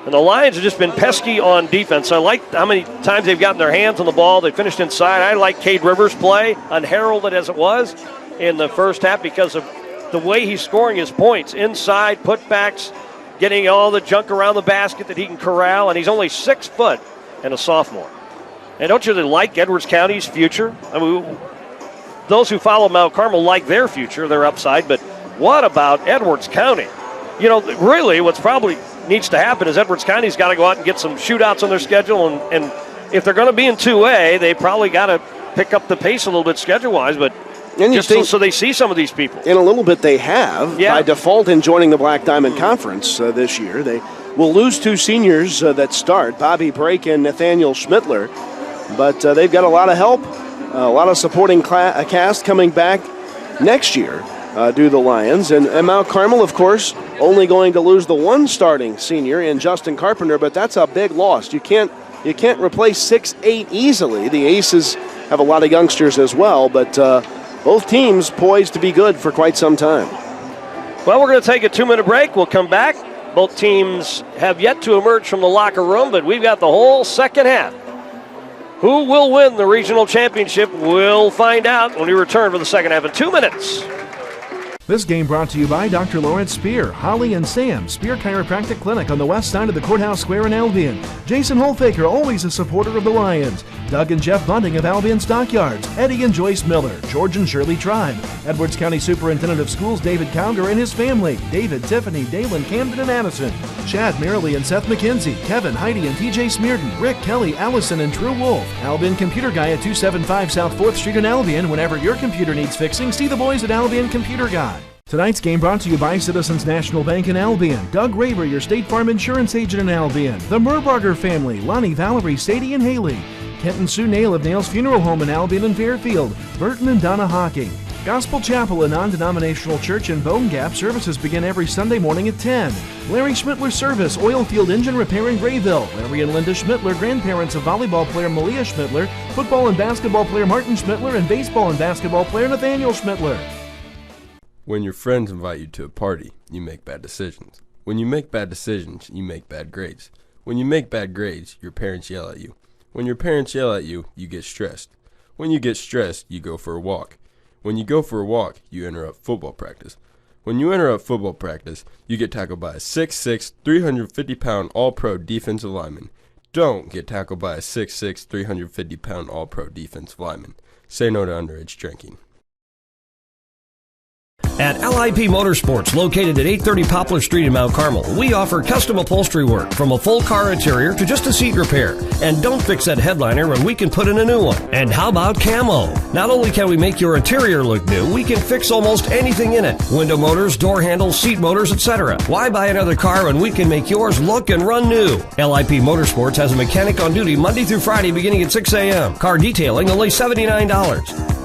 And the Lions have just been pesky on defense. I like how many times they've gotten their hands on the ball. They finished inside. I like Cade Rivers' play, unheralded as it was in the first half, because of the way he's scoring his points. Inside, putbacks, getting all the junk around the basket that he can corral, and he's only 6 foot and a sophomore. And don't you like Edwards County's future? I mean, those who follow Mount Carmel like their future, their upside, but what about Edwards County? You know, really what's probably needs to happen is Edwards County's got to go out and get some shootouts on their schedule, and if they're going to be in 2A, they probably got to pick up the pace a little bit schedule-wise, but just so they see some of these people. In a little bit they have, by default in joining the Black Diamond Conference this year. They will lose 2 seniors that start, Bobby Brake and Nathaniel Schmittler, but they've got a lot of help, a lot of supporting cast coming back next year. Do the Lions. And Mount Carmel, of course, only going to lose the 1 starting senior in Justin Carpenter, but that's a big loss. You can't replace 6'8" easily. The Aces have a lot of youngsters as well, but both teams poised to be good for quite some time. Well, we're going to take a 2-minute break. We'll come back. Both teams have yet to emerge from the locker room, but we've got the whole second half. Who will win the regional championship? We'll find out when we return for the second half in 2 minutes. This game brought to you by Dr. Lawrence Spear, Holly and Sam, Spear Chiropractic Clinic on the west side of the Courthouse Square in Albion. Jason Holfaker, always a supporter of the Lions. Doug and Jeff Bunting of Albion Stockyards. Eddie and Joyce Miller, George and Shirley Tribe. Edwards County Superintendent of Schools David Cowger and his family. David, Tiffany, Dalen, Camden, and Addison. Chad, Marilee, and Seth McKenzie. Kevin, Heidi, and TJ Smearden. Rick, Kelly, Allison, and True Wolf. Albion Computer Guy at 275 South 4th Street in Albion. Whenever your computer needs fixing, see the boys at Albion Computer Guy. Tonight's game brought to you by Citizens National Bank in Albion. Doug Raver, your State Farm Insurance Agent in Albion. The Murbarger family, Lonnie, Valerie, Sadie, and Haley. Kent and Sue Nail of Nail's Funeral Home in Albion and Fairfield. Burton and Donna Hawking. Gospel Chapel, a non-denominational church in Bone Gap. Services begin every Sunday morning at 10. Larry Schmittler Service, Oilfield Engine Repair in Grayville. Larry and Linda Schmittler, grandparents of volleyball player Malia Schmittler, football and basketball player Martin Schmittler, and baseball and basketball player Nathaniel Schmittler. When your friends invite you to a party, you make bad decisions. When you make bad decisions, you make bad grades. When you make bad grades, your parents yell at you. When your parents yell at you, you get stressed. When you get stressed, you go for a walk. When you go for a walk, you interrupt football practice. When you interrupt football practice, you get tackled by a 6'6", 350-pound All-Pro defensive lineman. Don't get tackled by a 6'6", 350-pound All-Pro defensive lineman. Say no to underage drinking. At LIP Motorsports, located at 830 Poplar Street in Mount Carmel, we offer custom upholstery work from a full car interior to just a seat repair. And don't fix that headliner when we can put in a new one. And how about camo? Not only can we make your interior look new, we can fix almost anything in it. Window motors, door handles, seat motors, etc. Why buy another car when we can make yours look and run new? LIP Motorsports has a mechanic on duty Monday through Friday beginning at 6 a.m. Car detailing only $79.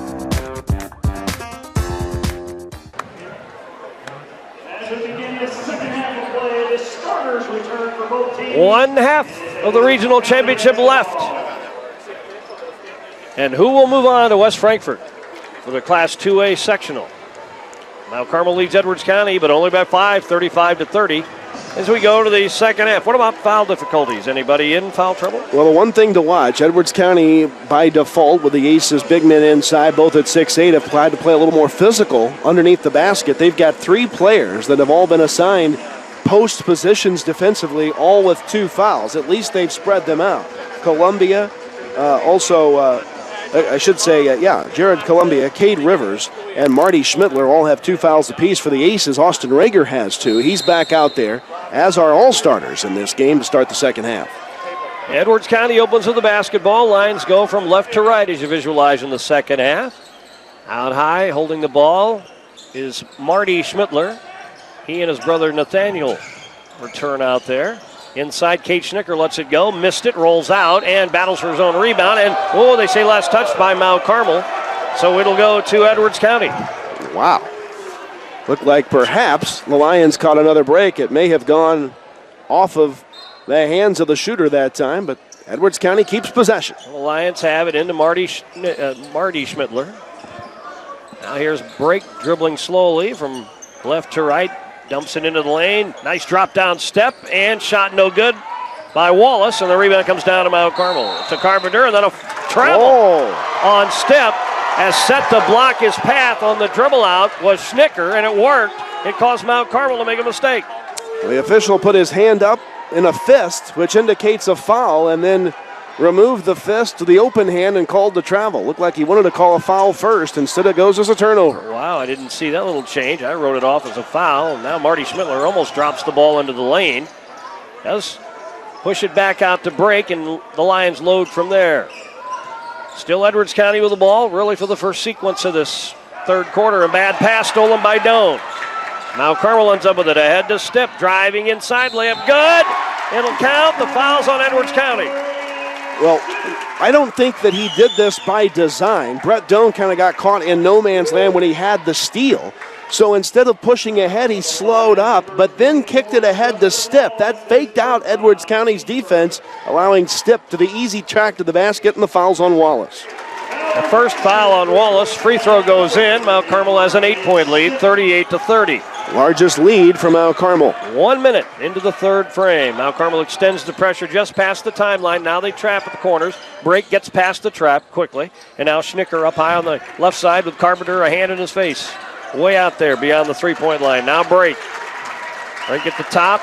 One half of the regional championship left. And who will move on to West Frankfort for the Class 2A sectional? Mount Carmel leads Edwards County, but only by 5, 35-30. As we go to the second half, what about foul difficulties? Anybody in foul trouble? Well, the one thing to watch, Edwards County by default with the Aces big men inside, both at 6'8", have tried to play a little more physical underneath the basket. They've got 3 players that have all been assigned post positions defensively, all with 2 fouls. At least they've spread them out. Columbia, Jared Columbia, Cade Rivers, and Marty Schmittler all have 2 fouls apiece. For the Aces, Austin Rager has 2. He's back out there, as are all starters in this game to start the second half. Edwards County opens with the basketball. Lines go from left to right as you visualize in the second half. Out high, holding the ball, is Marty Schmittler. He and his brother Nathaniel return out there. Inside, Cade Schnicker lets it go, missed it, rolls out, and battles for his own rebound. And, they say last touched by Mount Carmel. So it'll go to Edwards County. Wow. Looked like perhaps the Lions caught another break. It may have gone off of the hands of the shooter that time, but Edwards County keeps possession. The Lions have it into Marty Schmittler. Now here's Break dribbling slowly from left to right. Dumps it into the lane. Nice drop down step and shot no good by Wallace. And the rebound comes down to Mount Carmel. To Carpenter and then a travel on step. As set to block his path on the dribble out was Schnicker, and it worked. It caused Mount Carmel to make a mistake. The official put his hand up in a fist, which indicates a foul, and then removed the fist to the open hand and called the travel. Looked like he wanted to call a foul first. Instead, it goes as a turnover. Wow, I didn't see that little change. I wrote it off as a foul. Now Marty Schmittler almost drops the ball into the lane. Does push it back out to Break, and the Lions load from there. Still Edwards County with the ball, really for the first sequence of this third quarter. A bad pass stolen by Doan. Now Carmel ends up with it. Ahead to Step, driving inside, layup good. It'll count. The foul's on Edwards County. Well, I don't think that he did this by design. Brett Doan kind of got caught in no man's land when he had the steal. So instead of pushing ahead, he slowed up, but then kicked it ahead to Step. That faked out Edwards County's defense, allowing Step to the easy track to the basket, and the foul's on Wallace. The first foul on Wallace. Free throw goes in. Mount Carmel has an 8-point lead, 38-30. Largest lead for Mount Carmel. 1 minute into the third frame. Mount Carmel extends the pressure just past the timeline. Now they trap at the corners. Break gets past the trap quickly. And now Schnicker up high on the left side with Carpenter, a hand in his face. Way out there beyond the three-point line. Now Break. Break at the top.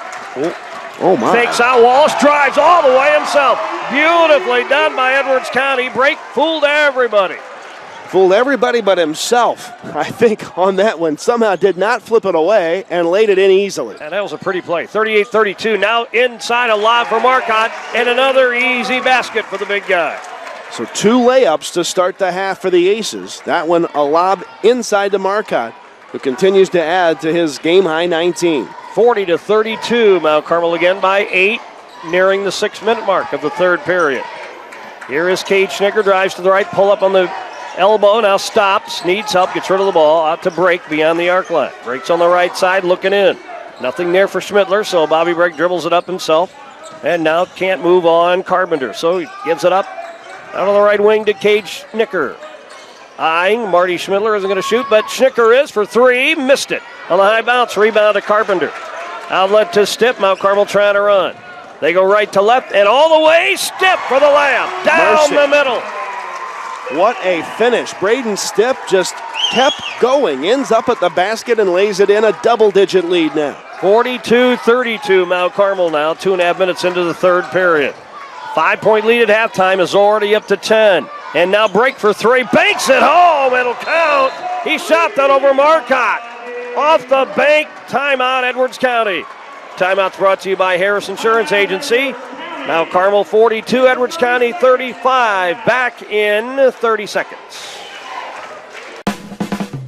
Oh my. Fakes out. Wallace drives all the way himself. Beautifully done by Edwards County. Break fooled everybody. Fooled everybody but himself, I think, on that one. Somehow did not flip it away and laid it in easily. And that was a pretty play. 38-32. Now inside, a lob for Marcotte, and another easy basket for the big guy. So 2 layups to start the half for the Aces. That one a lob inside to Marcotte, who continues to add to his game-high 19. 40-32. Mount Carmel again by 8, nearing the 6-minute mark of the third period. Here is Cade Schnicker, drives to the right, pull up on the elbow, now stops, needs help, gets rid of the ball, out to Break beyond the arc line. Breaks on the right side, looking in. Nothing there for Schmittler, so Bobby Break dribbles it up himself. And now can't move on Carpenter, so he gives it up out on the right wing to Cade Schnicker. Eyeing, Marty Schmittler isn't going to shoot, but Schnicker is for 3, missed it. On the high bounce, rebound to Carpenter. Outlet to Stipp, Mount Carmel trying to run. They go right to left, and all the way, Stipp for the layup, down the middle. What a finish. Braden Stipp just kept going, ends up at the basket and lays it in, a double-digit lead now. 42-32, Mount Carmel now, 2.5 minutes into the third period. 5-point lead at halftime is already up to 10. And now Break for 3, banks it home, it'll count. He shot that over Marcotte. Off the bank, timeout, Edwards County. Timeout's brought to you by Harris Insurance Agency. Mount Carmel 42, Edwards County 35. Back in 30 seconds.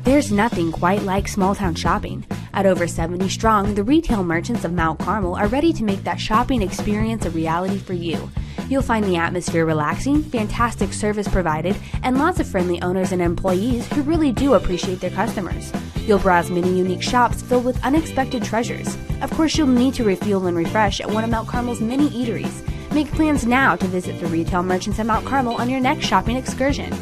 There's nothing quite like small town shopping. At over 70 strong, the retail merchants of Mount Carmel are ready to make that shopping experience a reality for you. You'll find the atmosphere relaxing, fantastic service provided, and lots of friendly owners and employees who really do appreciate their customers. You'll browse many unique shops filled with unexpected treasures. Of course, you'll need to refuel and refresh at one of Mount Carmel's many eateries. Make plans now to visit the retail merchants at Mount Carmel on your next shopping excursion.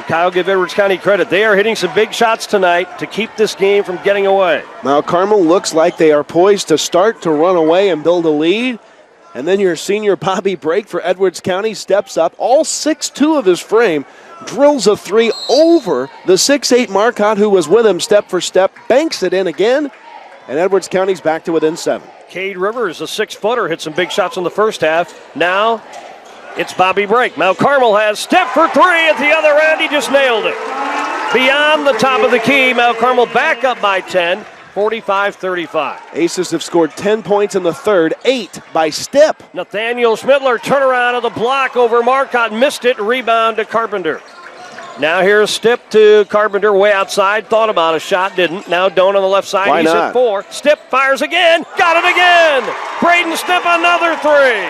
Kyle, give Edwards County credit. They are hitting some big shots tonight to keep this game from getting away. Mount Carmel looks like they are poised to start to run away and build a lead. And then your senior Bobby Brake for Edwards County steps up, all 6'2" of his frame, drills a three over the 6'8" Marcotte, who was with him step for step, banks it in again, and Edwards County's back to within 7. Cade Rivers, a 6-footer, hit some big shots in the first half. Now it's Bobby Brake. Mount Carmel has step for three at the other end. He just nailed it. Beyond the top of the key, Mount Carmel back up by 10, 45-35. Aces have scored 10 points in the third, 8 by Step. Nathaniel Schmittler, turnaround of the block over Marcotte, missed it, rebound to Carpenter. Now here's Stipp to Carpenter, way outside, thought about a shot, didn't. Now Doan on the left side, Why he's not? at 4. Stipp fires again, got it again! Braden Stipp, another three!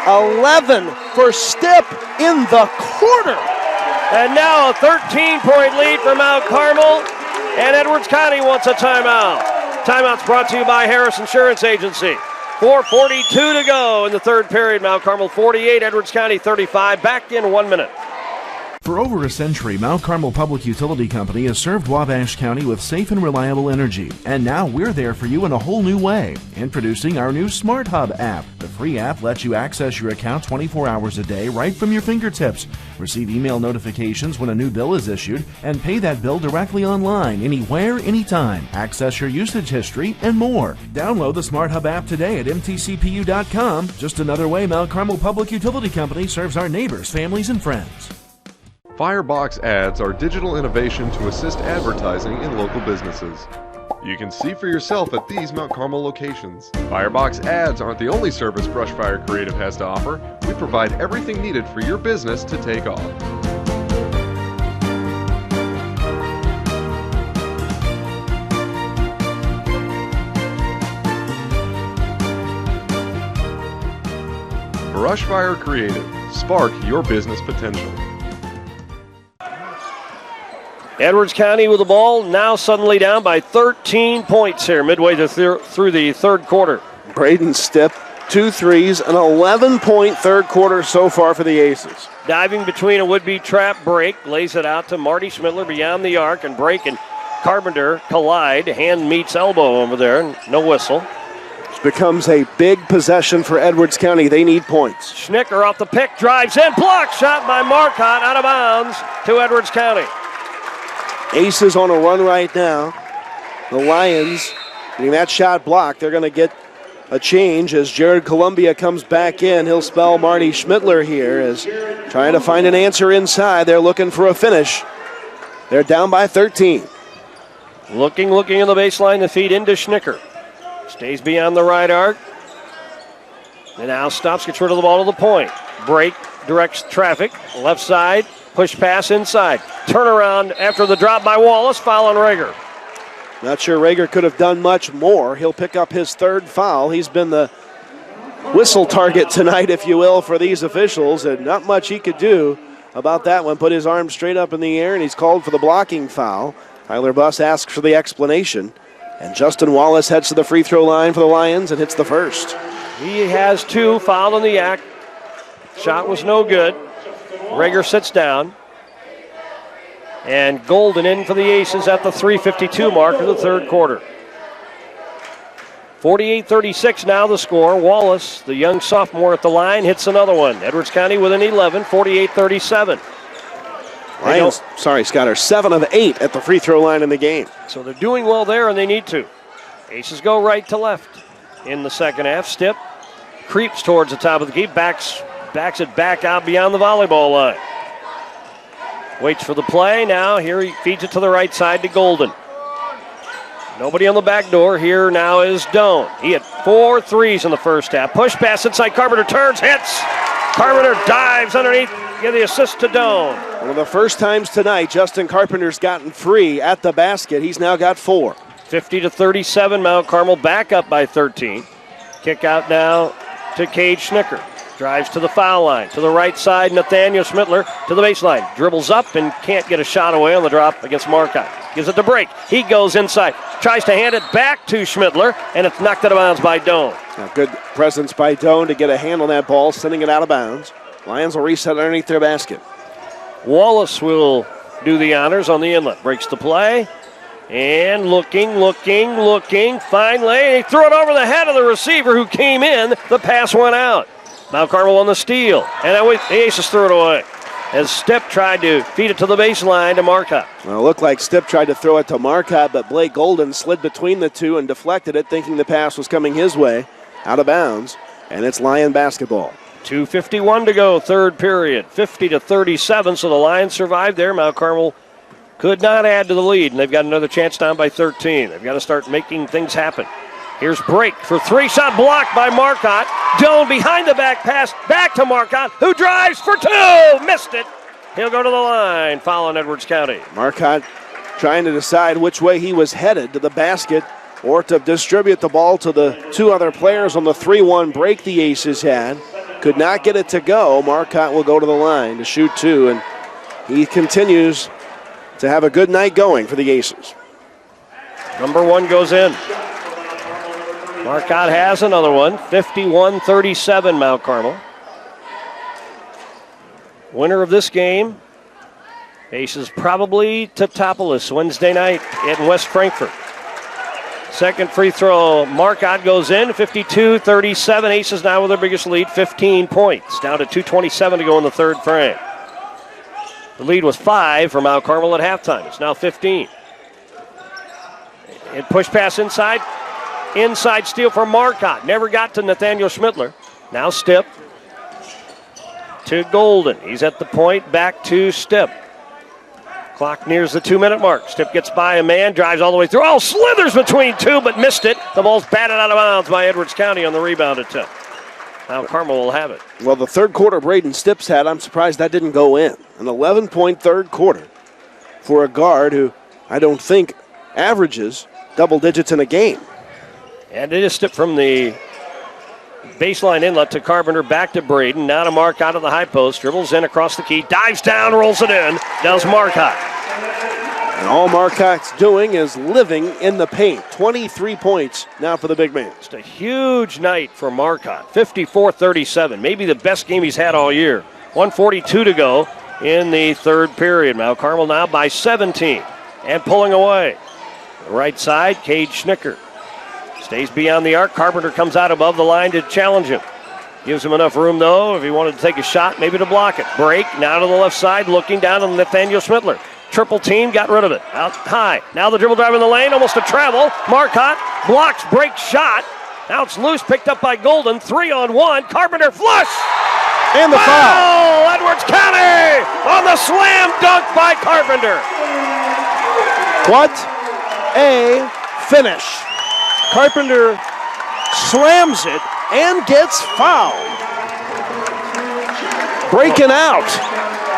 11 for Stipp in the quarter. And now a 13-point lead for Mount Carmel, and Edwards County wants a timeout. Timeout's brought to you by Harris Insurance Agency. 4:42 to go in the third period. Mount Carmel 48, Edwards County 35. Back in 1 minute. For over a century, Mount Carmel Public Utility Company has served Wabash County with safe and reliable energy. And now we're there for you in a whole new way. Introducing our new Smart Hub app. The free app lets you access your account 24 hours a day right from your fingertips. Receive email notifications when a new bill is issued and pay that bill directly online, anywhere, anytime. Access your usage history and more. Download the Smart Hub app today at mtcpu.com. Just another way Mount Carmel Public Utility Company serves our neighbors, families, and friends. Firebox ads are digital innovation to assist advertising in local businesses. You can see for yourself at these Mount Carmel locations. Firebox ads aren't the only service Brushfire Creative has to offer. We provide everything needed for your business to take off. Brushfire Creative. Spark your business potential. Edwards County with the ball, now suddenly down by 13 points here midway through the third quarter. Braden Stipp, 2 threes, an 11-point third quarter so far for the Aces. Diving between a would-be trap, Brake lays it out to Marty Schmittler beyond the arc, and Brake and Carpenter collide. Hand meets elbow over there, no whistle. This becomes a big possession for Edwards County. They need points. Schnicker off the pick, drives in, block shot by Marcotte, out of bounds to Edwards County. Aces on a run right now. The Lions getting that shot blocked. They're going to get a change as Jared Columbia comes back in. He'll spell Marty Schmittler here as trying to find an answer inside. They're looking for a finish. They're down by 13. Looking in the baseline, the feed into Schnicker. Stays beyond the right arc. And now stops, gets rid of the ball to the point. Brake directs traffic, left side. Push pass inside. Turnaround after the drop by Wallace, foul on Rager. Not sure Rager could have done much more. He'll pick up his third foul. He's been the whistle target tonight, if you will, for these officials, and not much he could do about that one. Put his arm straight up in the air, and he's called for the blocking foul. Tyler Buss asks for the explanation, and Justin Wallace heads to the free throw line for the Lions and hits the first. He has 2, foul in the act. Shot was no good. Rager sits down. And Golden in for the Aces at the 3:52 mark of the third quarter. 48-36 now the score. Wallace, the young sophomore at the line, hits another one. Edwards County with an 11, 48-37. Lions, Scott, are 7 of 8 at the free throw line in the game. So they're doing well there, and they need to. Aces go right to left in the second half. Stipp creeps towards the top of the key, backs it back out beyond the volleyball line. Waits for the play. Now here he feeds it to the right side to Golden. Nobody on the back door. Here now is Doan. He had 4 threes in the first half. Push pass inside. Carpenter turns, hits. Carpenter dives underneath. Give the assist to Doan. One of the first times tonight, Justin Carpenter's gotten free at the basket. He's now got 4. 50-37, Mount Carmel back up by 13. Kick out now to Cade Schnicker. Drives to the foul line. To the right side, Nathaniel Schmittler to the baseline. Dribbles up and can't get a shot away on the drop against Marcotte. Gives it to Break. He goes inside. Tries to hand it back to Schmittler, and it's knocked out of bounds by Doan. Good presence by Doan to get a hand on that ball, sending it out of bounds. Lions will reset underneath their basket. Wallace will do the honors on the inlet. Breaks the play. And looking. Finally, he threw it over the head of the receiver who came in. The pass went out. Mount Carmel on the steal. And the Aces threw it away as Stipp tried to feed it to the baseline to Marcotte. Well, it looked like Stipp tried to throw it to Marcotte, but Blake Golden slid between the two and deflected it, thinking the pass was coming his way, out of bounds. And it's Lion basketball. 2:51 to go, third period. 50-37, so the Lions survived there. Mount Carmel could not add to the lead, and they've got another chance down by 13. They've got to start making things happen. Here's Break for 3, shot blocked by Marcotte. Doan behind the back pass, back to Marcotte, who drives for 2, missed it. He'll go to the line, foul on Edwards County. Marcotte trying to decide which way he was headed, to the basket or to distribute the ball to the 2 other players on the 3-1 break the Aces had. Could not get it to go. Marcotte will go to the line to shoot 2, and he continues to have a good night going for the Aces. Number 1 goes in. Marcotte has another one. 51-37 Mount Carmel. Winner of this game, Aces probably Teutopolis Wednesday night in West Frankfort. Second free throw, Marcotte goes in, 52-37. Aces now with their biggest lead, 15 points. Down to 2:27 to go in the third frame. The lead was 5 for Mount Carmel at halftime. It's now 15. And push pass inside. Inside steal for Marcotte. Never got to Nathaniel Schmittler. Now Stipp to Golden. He's at the point, back to Stipp. Clock nears the 2-minute mark. Stipp gets by a man, drives all the way through. Oh, slithers between 2, but missed it. The ball's batted out of bounds by Edwards County on the rebound attempt. Now Carmel will have it. Well, the third quarter Braden Stipp's had, I'm surprised that didn't go in. An 11-point third quarter for a guard who I don't think averages double digits in a game. And it is Stipp from the baseline inlet to Carpenter, back to Braden. Now to Marcotte of the high post. Dribbles in across the key, dives down, rolls it in. Does Marcotte. And all Marcotte's doing is living in the paint. 23 points now for the big man. Just a huge night for Marcotte. 54-37. Maybe the best game he's had all year. 1:42 to go in the third period. Mount Carmel now by 17 and pulling away. The right side, Cade Schnicker. Stays beyond the arc. Carpenter comes out above the line to challenge him. Gives him enough room, though, if he wanted to take a shot, maybe to block it. Break, now to the left side, looking down on Nathaniel Schmittler. Triple team, got rid of it. Out high. Now the dribble drive in the lane, almost a travel. Marcotte blocks, Break shot. Now it's loose, picked up by Golden. 3-on-1. Carpenter flush. And the foul. Edwards County on the slam dunk by Carpenter. What a finish. Carpenter slams it and gets fouled. Breaking out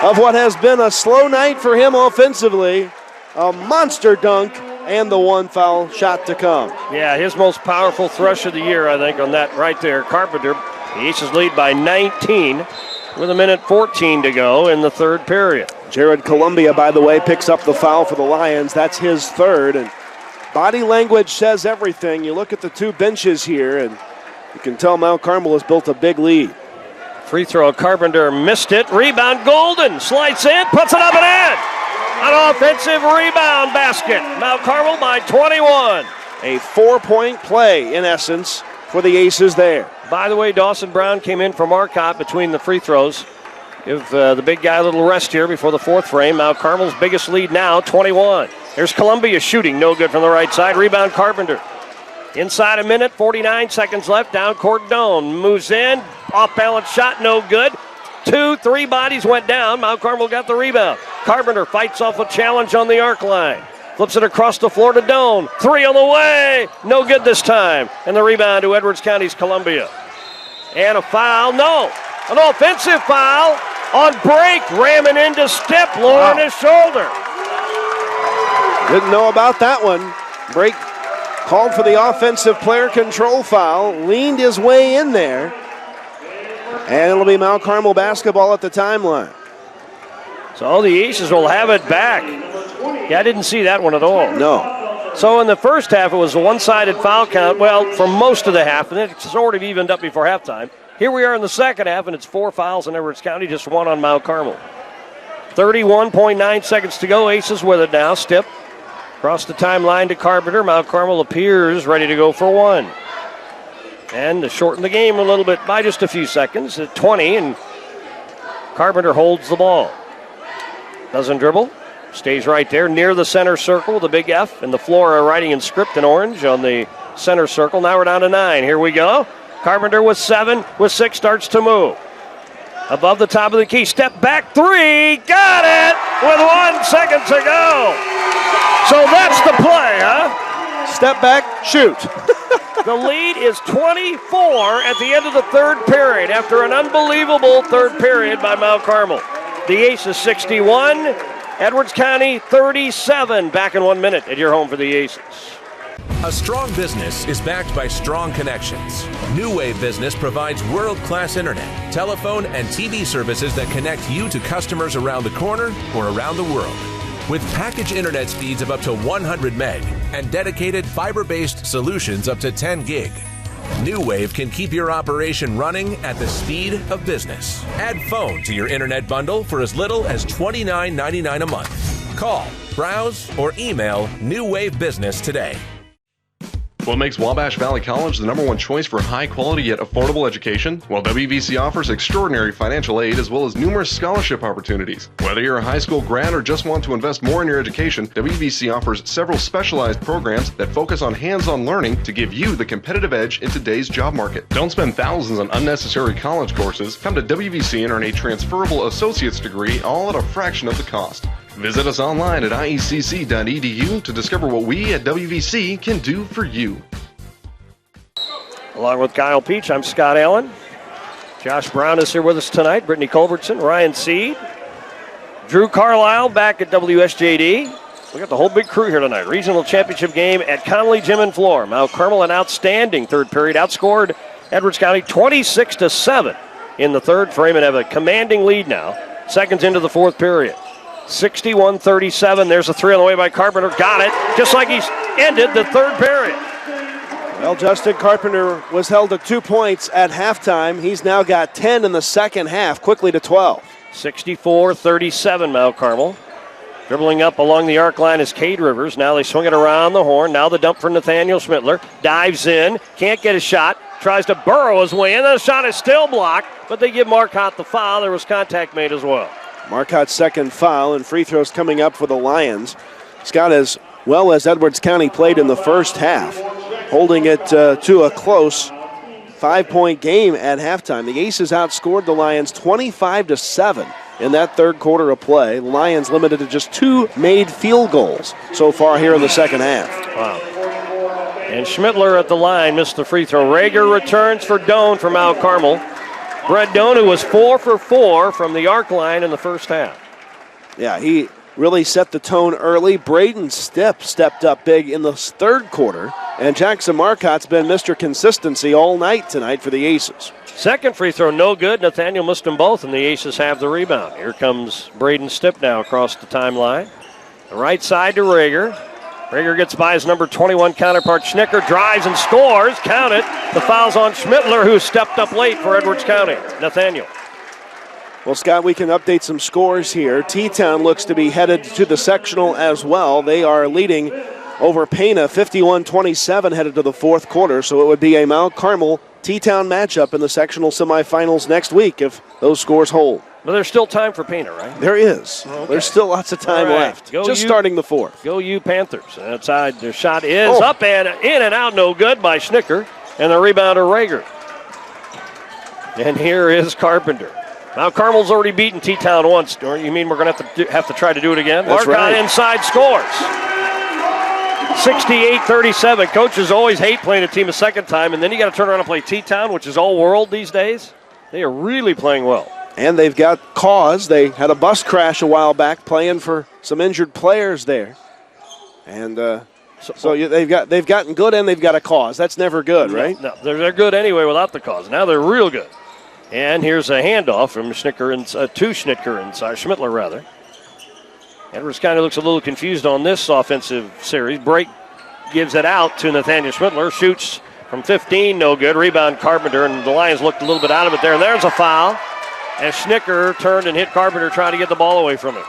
of what has been a slow night for him offensively. A monster dunk and the 1 foul shot to come. Yeah, his most powerful thrush of the year, I think, on that right there. Carpenter, the Aces lead by 19 with 1:14 to go in the third period. Jared Columbia, by the way, picks up the foul for the Lions. That's his third. And body language says everything. You look at the 2 benches here, and you can tell Mount Carmel has built a big lead. Free throw, Carpenter missed it. Rebound, Golden slides in, puts it up and in. An offensive rebound basket. Mount Carmel by 21. A 4-point play, in essence, for the Aces there. By the way, Dawson Brown came in for Marcotte between the free throws. Give the big guy a little rest here before the fourth frame. Mount Carmel's biggest lead now, 21. There's Columbia shooting, no good from the right side. Rebound, Carpenter. Inside a minute, 49 seconds left. Down court, Doan moves in. Off balance shot, no good. 2, 3 bodies went down. Mount Carmel got the rebound. Carpenter fights off a challenge on the arc line. Flips it across the floor to Doan. 3 on the way. No good this time. And the rebound to Edwards County's Columbia. And a foul. No. An offensive foul on break. Ramming into Step, lowering his shoulder. Didn't know about that one. Break called for the offensive player control foul. Leaned his way in there. And it'll be Mount Carmel basketball at the timeline. So the Aces will have it back. Yeah, I didn't see that one at all. No. So in the first half, it was a one-sided foul count, well, for most of the half, and it sort of evened up before halftime. Here we are in the second half, and it's 4 fouls in Edwards County, just 1 on Mount Carmel. 31.9 seconds to go. Aces with it now. Stip across the timeline to Carpenter. Mount Carmel appears ready to go for 1. And to shorten the game a little bit by just a few seconds at 20, and Carpenter holds the ball. Doesn't dribble. Stays right there near the center circle, the big F, and the Flora writing in script in orange on the center circle. Now we're down to 9. Here we go. Carpenter with 7, with 6 starts to move. Above the top of the key, step back 3, got it with 1 second to go. So that's the play, huh? Step back, shoot. The lead is 24 at the end of the third period after an unbelievable third period by Mount Carmel. The Aces 61. Edwards County 37. Back in 1 minute at your home for the Aces. A strong business is backed by strong connections. New Wave Business provides world-class internet, telephone, and TV services that connect you to customers around the corner or around the world. With package internet speeds of up to 100 meg and dedicated fiber-based solutions up to 10 gig. New Wave can keep your operation running at the speed of business. Add phone to your internet bundle for as little as $29.99 a month. Call, browse, or email New Wave Business today. What makes Wabash Valley College the #1 choice for high-quality yet affordable education? Well, WVC offers extraordinary financial aid as well as numerous scholarship opportunities. Whether you're a high school grad or just want to invest more in your education, WVC offers several specialized programs that focus on hands-on learning to give you the competitive edge in today's job market. Don't spend thousands on unnecessary college courses. Come to WVC and earn a transferable associate's degree all at a fraction of the cost. Visit us online at iecc.edu to discover what we at WVC can do for you. Along with Kyle Peach, I'm Scott Allen. Josh Brown is here with us tonight. Brittany Culbertson, Ryan Seed, Drew Carlisle back at WSJD. We got the whole big crew here tonight. Regional championship game at Connolly Gym and Floor. Mount Carmel, an outstanding third period, outscored Edwards County 26-7 in the third. Freeman have a commanding lead now. Seconds into the fourth period. 61-37. There's a 3 on the way by Carpenter. Got it, just like he's ended the third period. Well, Justin Carpenter was held to 2 points at halftime. He's now got 10 in the second half, quickly to 12. 64-37, Mount Carmel. Dribbling up along the arc line is Cade Rivers. Now they swing it around the horn. Now the dump for Nathaniel Schmittler. Dives in, can't get a shot. Tries to burrow his way in. The shot is still blocked, but they give Marcotte the foul. There was contact made as well. Marcotte's second foul, and free throws coming up for the Lions. Scott, as well as Edwards County played in the first half, holding it to a close 5-point game at halftime. The Aces outscored the Lions 25-7 in that third quarter of play. The Lions limited to just 2 made field goals so far here in the second half. Wow. And Schmittler at the line missed the free throw. Rager returns for Doan for Mount Carmel. Brett Doan, who was 4 for 4 from the arc line in the first half. Yeah, he really set the tone early. Braden stepped up big in the third quarter, and Jackson Marcotte's been Mr. Consistency all night tonight for the Aces. Second free throw, no good. Nathaniel missed them both, and the Aces have the rebound. Here comes Braden Stipp now across the timeline. The right side to Rager. Rager gets by his number 21 counterpart. Schnicker drives and scores. Count it. The foul's on Schmittler, who stepped up late for Edwards County. Nathaniel. Well, Scott, we can update some scores here. T-Town looks to be headed to the sectional as well. They are leading over Pana 51-27 headed to the fourth quarter, so it would be a Mount Carmel T-Town matchup in the sectional semifinals next week if those scores hold. But there's still time for Pana, right? There is. Okay. There's still lots of time left. Just starting the fourth. Go you Panthers. Outside, their shot is up and in and out, no good by Schnicker. And the rebounder, Rager. And here is Carpenter. Mount Carmel's already beaten T-Town once. Or you mean we're going to have to try to do it again? That's Marcon right. inside scores. 68-37. Coaches always hate playing a team a second time, and then you got to turn around and play T-Town, which is all world these days. They are really playing well. And they've got cause. They had a bus crash a while back playing for some injured players there. And they've gotten good and they've got a cause. That's never good, right? No, they're good anyway without the cause. Now they're real good. And here's a handoff from Schmittler rather. Edwards kind of looks a little confused on this offensive series. Break gives it out to Nathaniel Schmittler. Shoots from 15, no good. Rebound Carpenter, and the Lions looked a little bit out of it there. And there's a foul as Schnicker turned and hit Carpenter trying to get the ball away from him.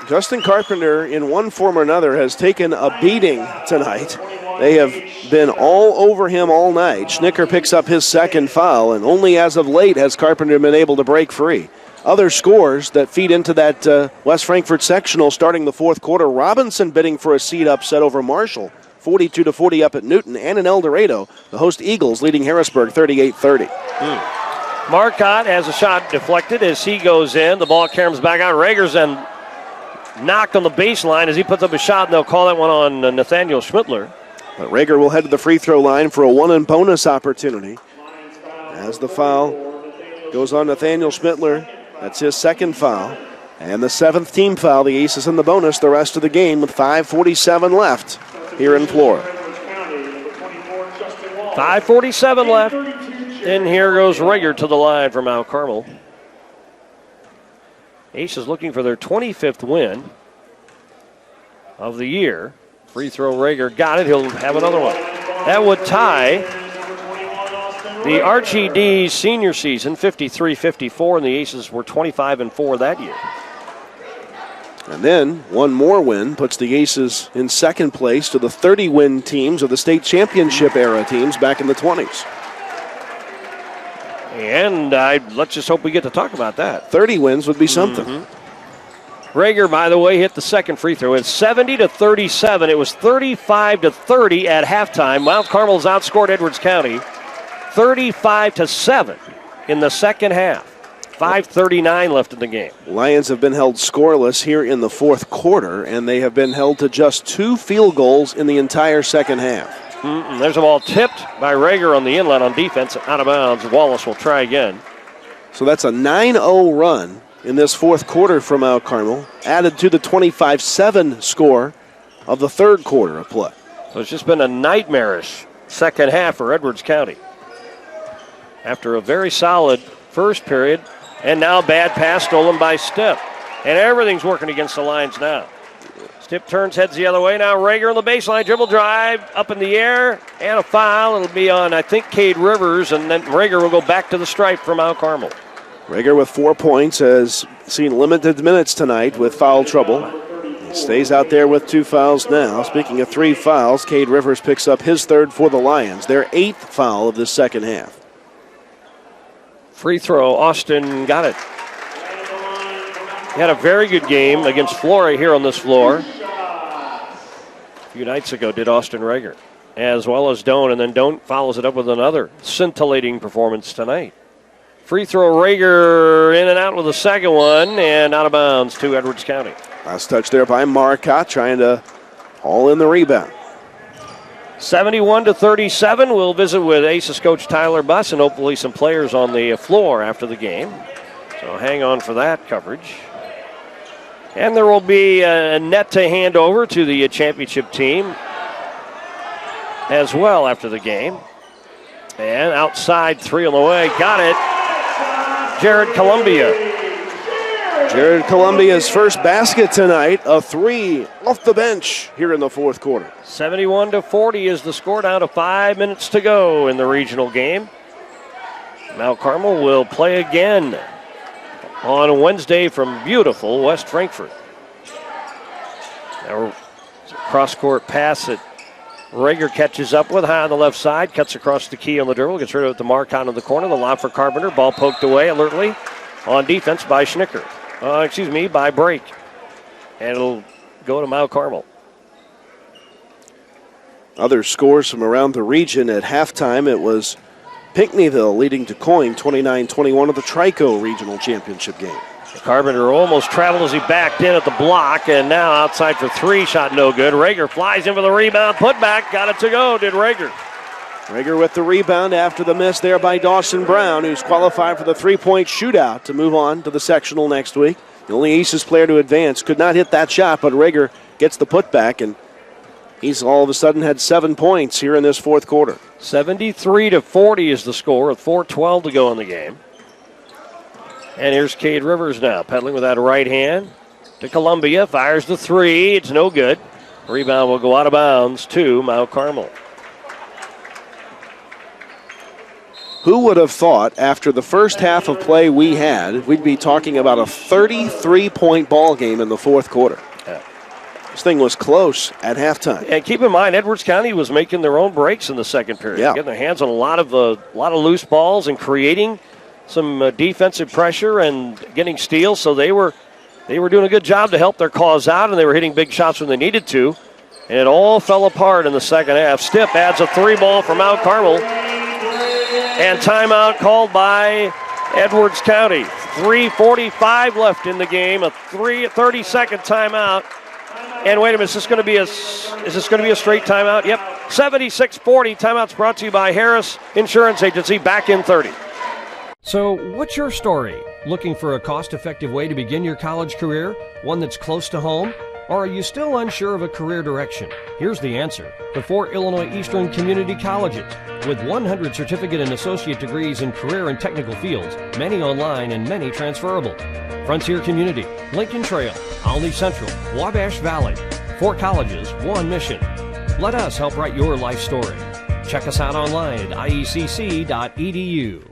Justin Carpenter, in one form or another, has taken a beating tonight. They have been all over him all night. Schnicker picks up his second foul, and only as of late has Carpenter been able to break free. Other scores that feed into that West Frankfort sectional starting the fourth quarter. Robinson bidding for a seed upset over Marshall, 42-40 up at Newton, and in El Dorado, the host Eagles leading Harrisburg 38-30. Marcotte has a shot deflected as he goes in. The ball comes back out. Rager's then knocked on the baseline as he puts up a shot, and they'll call that one on Nathaniel Schmittler. But Rager will head to the free throw line for a one-and-bonus opportunity as the foul goes on Nathaniel Schmittler. That's his second foul. And the seventh team foul. The Aces in the bonus the rest of the game with 5:47 left here in Flora. 5:47 left. And here goes Rager to the line for Mount Carmel. Aces looking for their 25th win of the year. Free throw, Rager got it. He'll have another one. That would tie the Archie D's senior season, 53-54, and the Aces were 25-4 that year. And then one more win puts the Aces in second place to the 30-win teams of the state championship era teams back in the 20s. And let's just hope we get to talk about that. 30 wins would be something. Rager, by the way, hit the second free throw. It's 70-37. It was 35-30 at halftime. Mount Carmel's outscored Edwards County 35-7 in the second half. 5:39 left in the game. Lions have been held scoreless here in the fourth quarter, and they have been held to just 2 field goals in the entire second half. There's a ball tipped by Rager on the inlet on defense, out of bounds. Wallace will try again. So that's a 9-0 run in this fourth quarter for Mount Carmel, added to the 25-7 score of the third quarter of play. So it's just been a nightmarish second half for Edwards County. After a very solid first period, and now bad pass stolen by Stipp. And everything's working against the Lions now. Stipp turns, heads the other way. Now Rager on the baseline, dribble drive, up in the air, and a foul. It'll be on, I think, Cade Rivers, and then Rager will go back to the stripe for Mount Carmel. Rager with 4 points has seen limited minutes tonight with foul trouble. He stays out there with 2 fouls now. Speaking of 3 fouls, Cade Rivers picks up his third for the Lions, their 8th foul of this second half. Free throw, Austin got it. He had a very good game against Flora here on this floor. A few nights ago did Austin Rager, as well as Doan, and then Doan follows it up with another scintillating performance tonight. Free throw, Rager in and out with the second one, and out of bounds to Edwards County. Last touch there by Marcotte, trying to haul in the rebound. 71-37. We'll visit with Aces coach Tyler Buss and hopefully some players on the floor after the game. So hang on for that coverage. And there will be a net to hand over to the championship team as well after the game. And outside 3 on the way. Got it. Jared Columbia. Jared Columbia's first basket tonight, a 3 off the bench here in the fourth quarter. 71-40 is the score, down to 5 minutes to go in the regional game. Mount Carmel will play again on Wednesday from beautiful West Frankfort. Now, cross-court pass that Rager catches up with high on the left side, cuts across the key on the dribble, gets rid of it to Marcotte in the corner. The lob for Carpenter, ball poked away alertly on defense by Schnicker. By Break. And it'll go to Mount Carmel. Other scores from around the region at halftime, it was Pinckneyville leading DeCoing 29-21 at the Trico Regional Championship game. Carpenter almost traveled as he backed in at the block, and now outside for three, shot no good. Rager flies in for the rebound, put back, got it to go, did Rager. Rager with the rebound after the miss there by Dawson Brown, who's qualified for the three-point shootout to move on to the sectional next week. The only Aces player to advance could not hit that shot, but Rager gets the putback, and he's all of a sudden had 7 points here in this fourth quarter. 73-40 is the score with 4:12 to go in the game. And here's Cade Rivers now, pedaling with that right hand to Columbia, fires the three, it's no good. Rebound will go out of bounds to Mount Carmel. Who would have thought after the first half of play we had, we'd be talking about a 33-point ball game in the fourth quarter. Yeah. This thing was close at halftime. And keep in mind, Edwards County was making their own breaks in the second period, getting their hands on a lot of loose balls and creating some defensive pressure and getting steals. So they were doing a good job to help their cause out, and they were hitting big shots when they needed to. And it all fell apart in the second half. Stipp adds a three ball for Mount Carmel. And timeout called by Edwards County. 3:45 left in the game. A 30-second timeout. And wait a minute, is this going to be a straight timeout? Yep. 76-40. Timeout's brought to you by Harris Insurance Agency. Back in 30. So, what's your story? Looking for a cost-effective way to begin your college career? One that's close to home? Or are you still unsure of a career direction? Here's the answer. The 4 Illinois Eastern Community Colleges. With 100 certificate and associate degrees in career and technical fields, many online and many transferable. Frontier Community, Lincoln Trail, Olney Central, Wabash Valley. 4 colleges, 1 mission. Let us help write your life story. Check us out online at iecc.edu.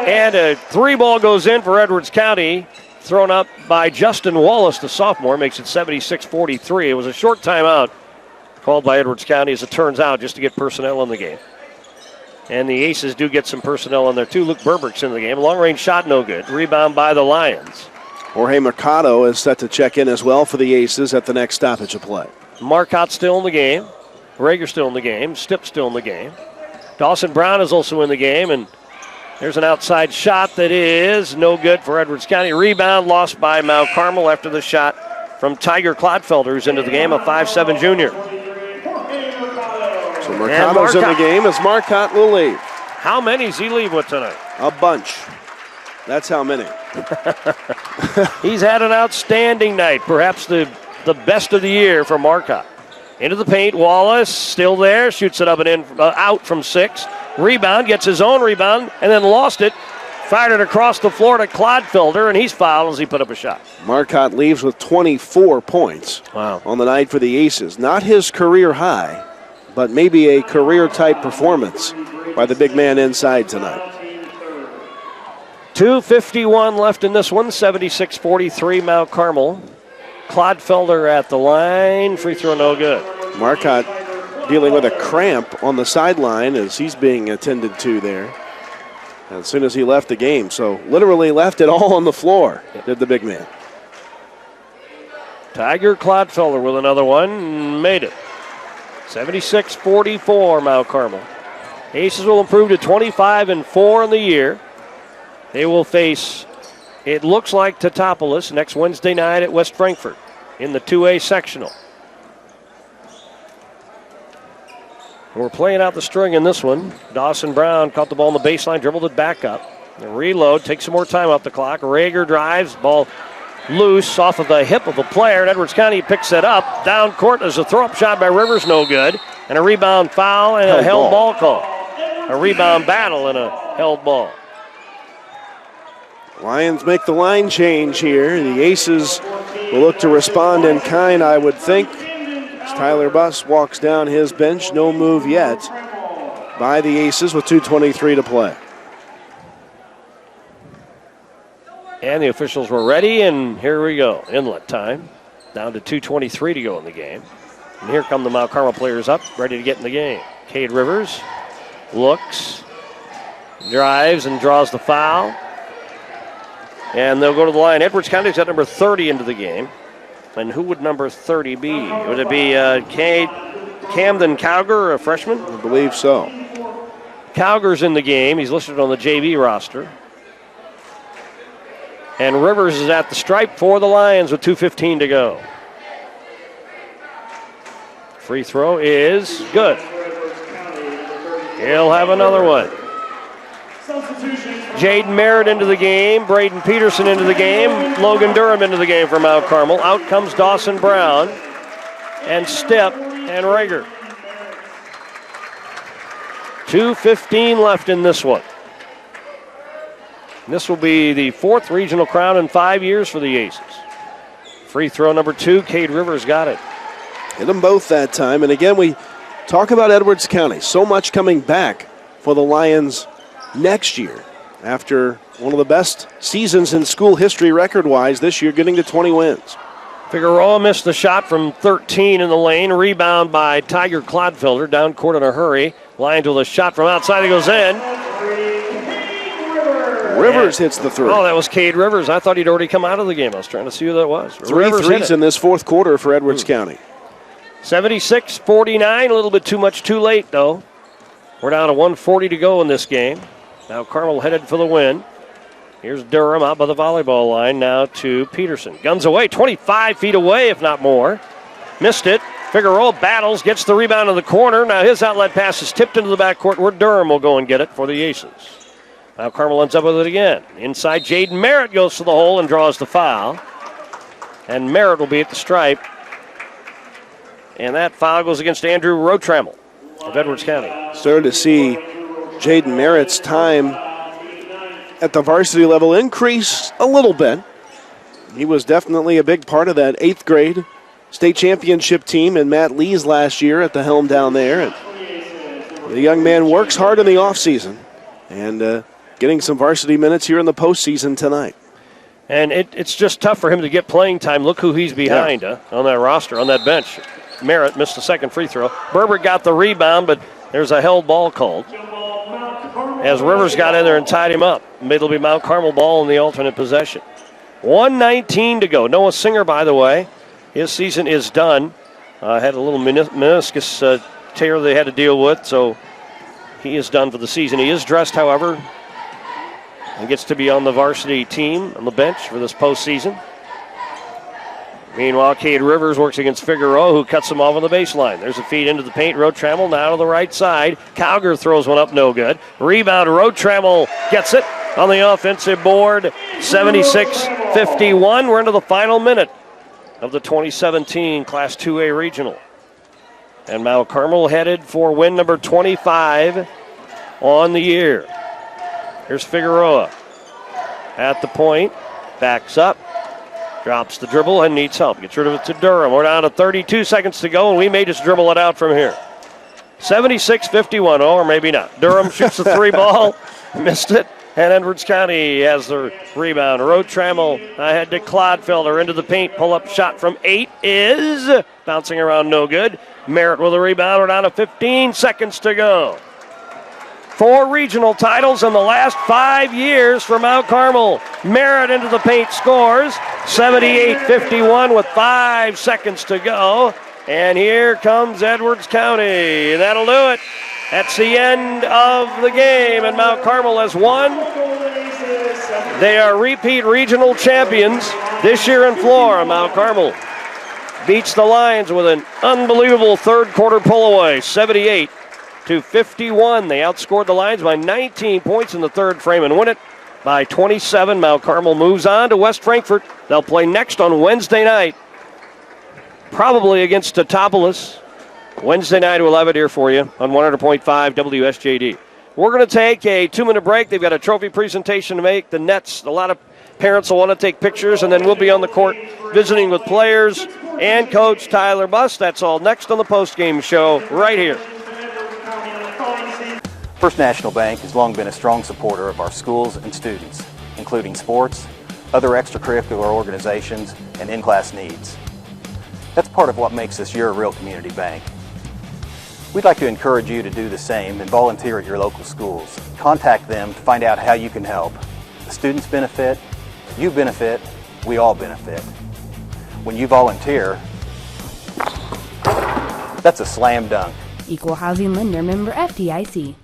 And a three ball goes in for Edwards County. Thrown up by Justin Wallace, the sophomore, makes it 76-43. It was a short timeout called by Edwards County, as it turns out, just to get personnel in the game. And the Aces do get some personnel in there, too. Luke Burbrick's in the game. Long-range shot, no good. Rebound by the Lions. Jorge Mercado is set to check in as well for the Aces at the next stoppage of play. Marcotte's still in the game. Rager still in the game. Stipp still in the game. Dawson Brown is also in the game, and there's an outside shot that is no good for Edwards County. Rebound lost by Mount Carmel after the shot from Tiger Clodfelder, who's into the game, a 5'7" junior. So Mercado's in the game as Marcotte will leave. How many does he leave with tonight? A bunch. That's how many. He's had an outstanding night, perhaps the best of the year for Marcotte. Into the paint, Wallace still there, shoots it up and in, out from 6. Rebound, gets his own rebound, and then lost it. Fired it across the floor to Clodfelder, and he's fouled as he put up a shot. Marcotte leaves with 24 points on the night for the Aces. Not his career high, but maybe a career-type performance by the big man inside tonight. 2:51 left in this one, 76-43 Mount Carmel. Clodfelder at the line, free throw no good. Marcotte dealing with a cramp on the sideline as he's being attended to there as soon as he left the game. So literally left it all on the floor, did the big man. Tiger Clodfelder with another one, made it. 76-44 Mount Carmel. Aces will improve to 25-4 in the year. They will face, it looks like, Teutopolis next Wednesday night at West Frankfort in the 2A sectional. We're playing out the string in this one. Dawson Brown caught the ball on the baseline, dribbled it back up. The reload, takes some more time off the clock. Rager drives, ball loose off of the hip of a player, and Edwards County picks it up. Down court, there's a throw-up shot by Rivers, no good. And a rebound foul and a held ball call. A rebound battle and a held ball. Lions make the line change here. The Aces will look to respond in kind, I would think. As Tyler Buss walks down his bench, no move yet by the Aces with 2:23 to play. And the officials were ready, and here we go. Inlet time. Down to 2:23 to go in the game. And here come the Mount Carmel players up, ready to get in the game. Cade Rivers looks, drives, and draws the foul. And they'll go to the line. Edwards County's got number 30 into the game. And who would number 30 be? Would it be Camden Cowger, a freshman? I believe so. Cowger's in the game. He's listed on the JV roster. And Rivers is at the stripe for the Lions with 2:15 to go. Free throw is good. He'll have another one. Jaden Merritt into the game. Braden Peterson into the game. Logan Durham into the game for Mount Carmel. Out comes Dawson Brown and Stepp and Rager. 2:15 left in this one. This will be the 4th regional crown in 5 years for the Aces. Free throw number 2, Cade Rivers got it. Hit them both that time. And again, we talk about Edwards County. So much coming back for the Lions next year. After one of the best seasons in school history record-wise this year, getting to 20 wins. Figueroa missed the shot from 13 in the lane. Rebound by Tiger Clodfelder. Down court in a hurry. Lions with a shot from outside. It goes in. Rivers hits the three. Oh, that was Cade Rivers. I thought he'd already come out of the game. I was trying to see who that was. Three threes in this fourth quarter for Edwards County. 76-49. A little bit too much too late, though. We're down to 1:40 to go in this game. Now Carmel headed for the win. Here's Durham out by the volleyball line. Now to Peterson. Guns away. 25 feet away, if not more. Missed it. Figueroa battles. Gets the rebound in the corner. Now his outlet pass is tipped into the backcourt where Durham will go and get it for the Aces. Now Carmel ends up with it again. Inside, Jaden Merritt goes to the hole and draws the foul. And Merritt will be at the stripe. And that foul goes against Andrew Rotrammel of Edwards County. Started to see Jaden Merritt's time at the varsity level increase a little bit. He was definitely a big part of that 8th grade state championship team and Matt Lee's last year at the helm down there. And the young man works hard in the offseason and getting some varsity minutes here in the postseason tonight. And it's just tough for him to get playing time. Look who he's behind on that roster, on that bench. Merritt missed the second free throw. Berber got the rebound, but there's a held ball called. As Rivers got in there and tied him up. It'll be Mount Carmel ball in the alternate possession. 1:19 to go. Noah Singer, by the way, his season is done. Had a little meniscus tear they had to deal with, so he is done for the season. He is dressed, however, and gets to be on the varsity team on the bench for this postseason. Meanwhile, Cade Rivers works against Figueroa, who cuts him off on the baseline. There's a feed into the paint. Rotrammel now to the right side. Cowger throws one up, no good. Rebound, Rotrammel gets it on the offensive board. 76-51. We're into the final minute of the 2017 Class 2A Regional. And Mount Carmel headed for win number 25 on the year. Here's Figueroa at the point. Backs up. Drops the dribble and needs help. Gets rid of it to Durham. We're down to 32 seconds to go, and we may just dribble it out from here. 76-51, or maybe not. Durham shoots the three ball, missed it, and Edwards County has the rebound. Rotrammel ahead to Clodfelder into the paint. Pull-up shot from 8 is bouncing around, no good. Merritt with a rebound. We're down to 15 seconds to go. 4 regional titles in the last 5 years for Mount Carmel. Merritt into the paint scores. 78-51 with 5 seconds to go. And here comes Edwards County. That'll do it. That's the end of the game, and Mount Carmel has won. They are repeat regional champions this year in Flora. Mount Carmel beats the Lions with an unbelievable third quarter pull away, 78-51. They outscored the Lions by 19 points in the third frame and win it by 27. Mount Carmel moves on to West Frankfort. They'll play next on Wednesday night, probably against Teutopolis. Wednesday night, we'll have it here for you on 100.5 WSJD. We're going to take a 2-minute break. They've got a trophy presentation to make. The Nets, a lot of parents will want to take pictures, and then we'll be on the court visiting with players and Coach Tyler Buss. That's all next on the postgame show right here. First National Bank has long been a strong supporter of our schools and students, including sports, other extracurricular organizations, and in-class needs. That's part of what makes us your real community bank. We'd like to encourage you to do the same and volunteer at your local schools. Contact them to find out how you can help. The students benefit, you benefit, we all benefit. When you volunteer, that's a slam dunk. Equal Housing Lender, member FDIC.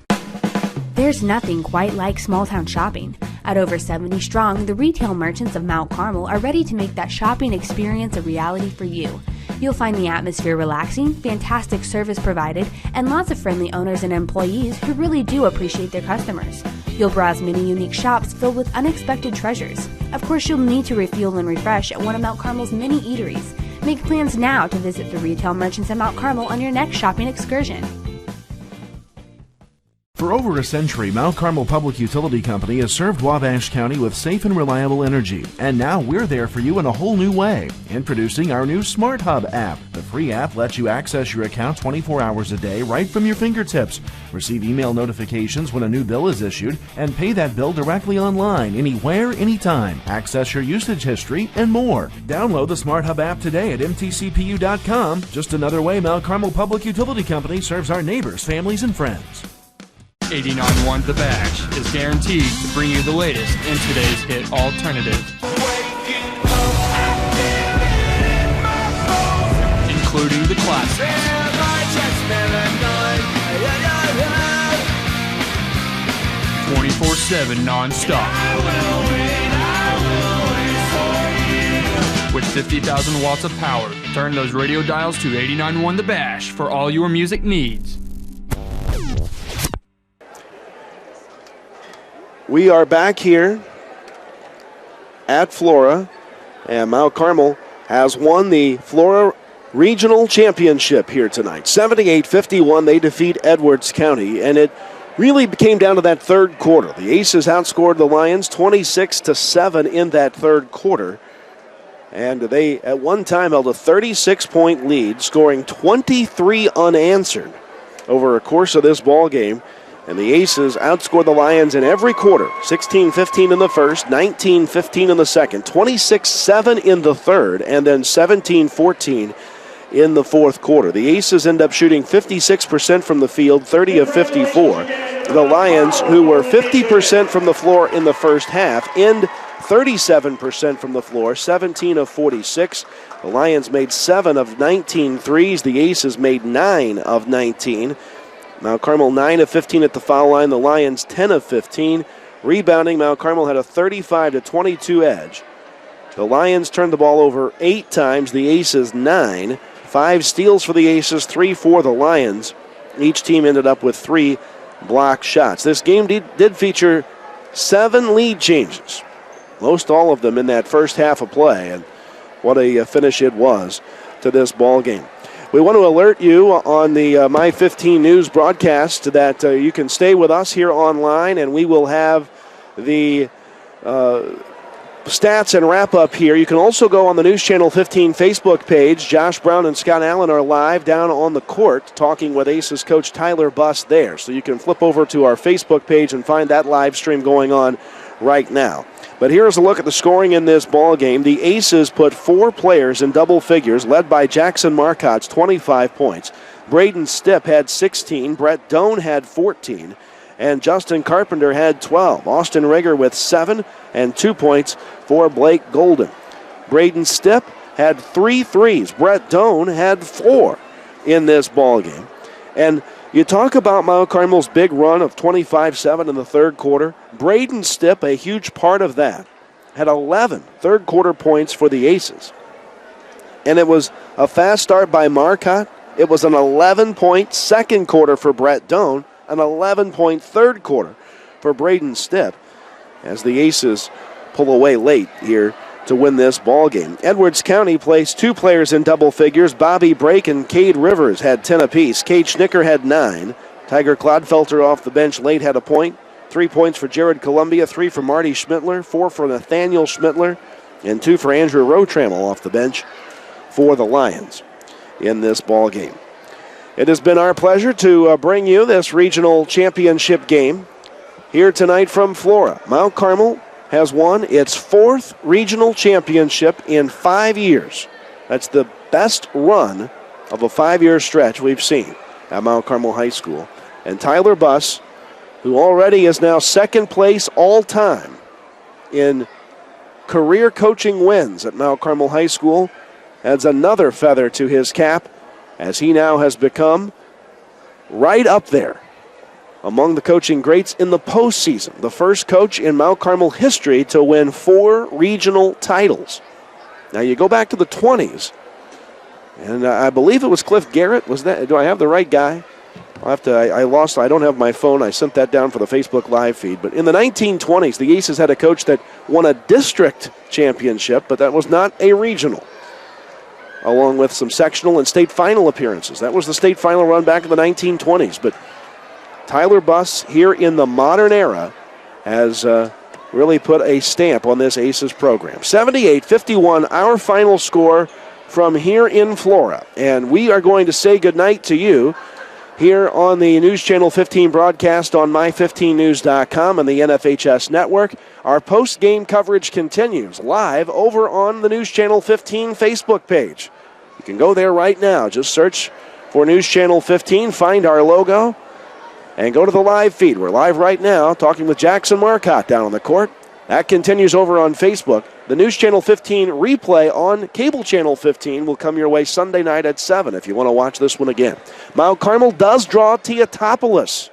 There's nothing quite like small-town shopping. At over 70 strong, the retail merchants of Mount Carmel are ready to make that shopping experience a reality for you. You'll find the atmosphere relaxing, fantastic service provided, and lots of friendly owners and employees who really do appreciate their customers. You'll browse many unique shops filled with unexpected treasures. Of course, you'll need to refuel and refresh at one of Mount Carmel's many eateries. Make plans now to visit the retail merchants at Mount Carmel on your next shopping excursion. For over a century, Mount Carmel Public Utility Company has served Wabash County with safe and reliable energy. And now we're there for you in a whole new way. Introducing our new Smart Hub app. The free app lets you access your account 24 hours a day right from your fingertips. Receive email notifications when a new bill is issued and pay that bill directly online, anywhere, anytime. Access your usage history and more. Download the Smart Hub app today at mtcpu.com. Just another way Mount Carmel Public Utility Company serves our neighbors, families, and friends. 89.1 The Bash is guaranteed to bring you the latest in today's hit alternative, including the classics, 24/7 non-stop, with 50,000 watts of power. Turn those radio dials to 89.1 The Bash for all your music needs. We are back here at Flora, and Mount Carmel has won the Flora Regional Championship here tonight. 78-51, they defeat Edwards County, and it really came down to that third quarter. The Aces outscored the Lions 26-7 in that third quarter, and they at one time held a 36-point lead, scoring 23 unanswered over a course of this ball game. And the Aces outscored the Lions in every quarter, 16-15 in the first, 19-15 in the second, 26-7 in the third, and then 17-14 in the fourth quarter. The Aces end up shooting 56% from the field, 30 of 54. The Lions, who were 50% from the floor in the first half, end 37% from the floor, 17 of 46. The Lions made 7 of 19 threes. The Aces made 9 of 19. Mount Carmel 9 of 15 at the foul line. The Lions 10 of 15. Rebounding, Mount Carmel had a 35-22 edge. The Lions turned the ball over 8 times. The Aces 9. 5 steals for the Aces, 3 for the Lions. Each team ended up with 3 block shots. This game did feature 7 lead changes. Most all of them in that first half of play. And what a finish it was to this ball game. We want to alert you on the My 15 News broadcast that you can stay with us here online, and we will have the stats and wrap-up here. You can also go on the News Channel 15 Facebook page. Josh Brown and Scott Allen are live down on the court talking with Aces coach Tyler Buss there. So you can flip over to our Facebook page and find that live stream going on right now. But here's a look at the scoring in this ball game. The Aces put 4 players in double figures, led by Jackson Marcotte's 25 points. Braden Stipp had 16, Brett Doan had 14, and Justin Carpenter had 12. Austin Rigger with 7 and 2 points for Blake Golden. Braden Stipp had 3 threes. Brett Doan had 4 in this ball game. And you talk about Mount Carmel's big run of 25-7 in the third quarter. Braden Stipp, a huge part of that, had 11 third quarter points for the Aces. And it was a fast start by Marcotte. It was an 11-point second quarter for Brett Doan, an 11-point third quarter for Braden Stipp, as the Aces pull away late here to win this ball game. Edwards County placed 2 players in double figures. Bobby Brake and Cade Rivers had 10 apiece. Cade Schnicker had 9. Tiger Clodfelter off the bench late had a point. 3 points for Jared Columbia, 3 for Marty Schmittler, 4 for Nathaniel Schmittler, and 2 for Andrew Rotrammel off the bench for the Lions in this ball game. It has been our pleasure to bring you this regional championship game here tonight from Flora. Mount Carmel has won its 4th regional championship in 5 years. That's the best run of a 5-year stretch we've seen at Mount Carmel High School. And Tyler Buss, who already is now second place all-time in career coaching wins at Mount Carmel High School, adds another feather to his cap as he now has become right up there among the coaching greats in the postseason. The first coach in Mount Carmel history to win 4 regional titles. Now you go back to the 20s, and I believe it was Cliff Garrett. Was that? Do I have the right guy? I'll have to. I don't have my phone. I sent that down for the Facebook live feed. But in the 1920s, the Aces had a coach that won a district championship, but that was not a regional, along with some sectional and state final appearances. That was the state final run back in the 1920s. But Tyler Buss here in the modern era has really put a stamp on this Aces program. 78-51, our final score from here in Flora. And we are going to say goodnight to you here on the News Channel 15 broadcast on my15news.com and the NFHS network. Our post-game coverage continues live over on the News Channel 15 Facebook page. You can go there right now. Just search for News Channel 15, find our logo, and go to the live feed. We're live right now talking with Jackson Marcotte down on the court. That continues over on Facebook. The News Channel 15 replay on Cable Channel 15 will come your way Sunday night at 7 if you want to watch this one again. Mount Carmel does draw Teotopolis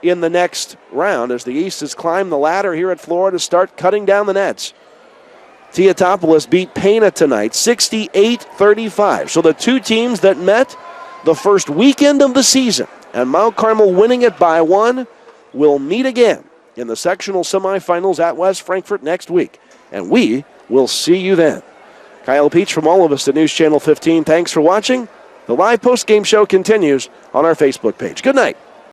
in the next round as the Aces climb the ladder here at Flora to start cutting down the nets. Teotopolis beat Pana tonight 68-35. So the two teams that met the first weekend of the season and Mount Carmel winning it by 1 will meet again in the sectional semifinals at West Frankfort next week. And we will see you then. Kyle Peach from all of us at News Channel 15. Thanks for watching. The live post-game show continues on our Facebook page. Good night.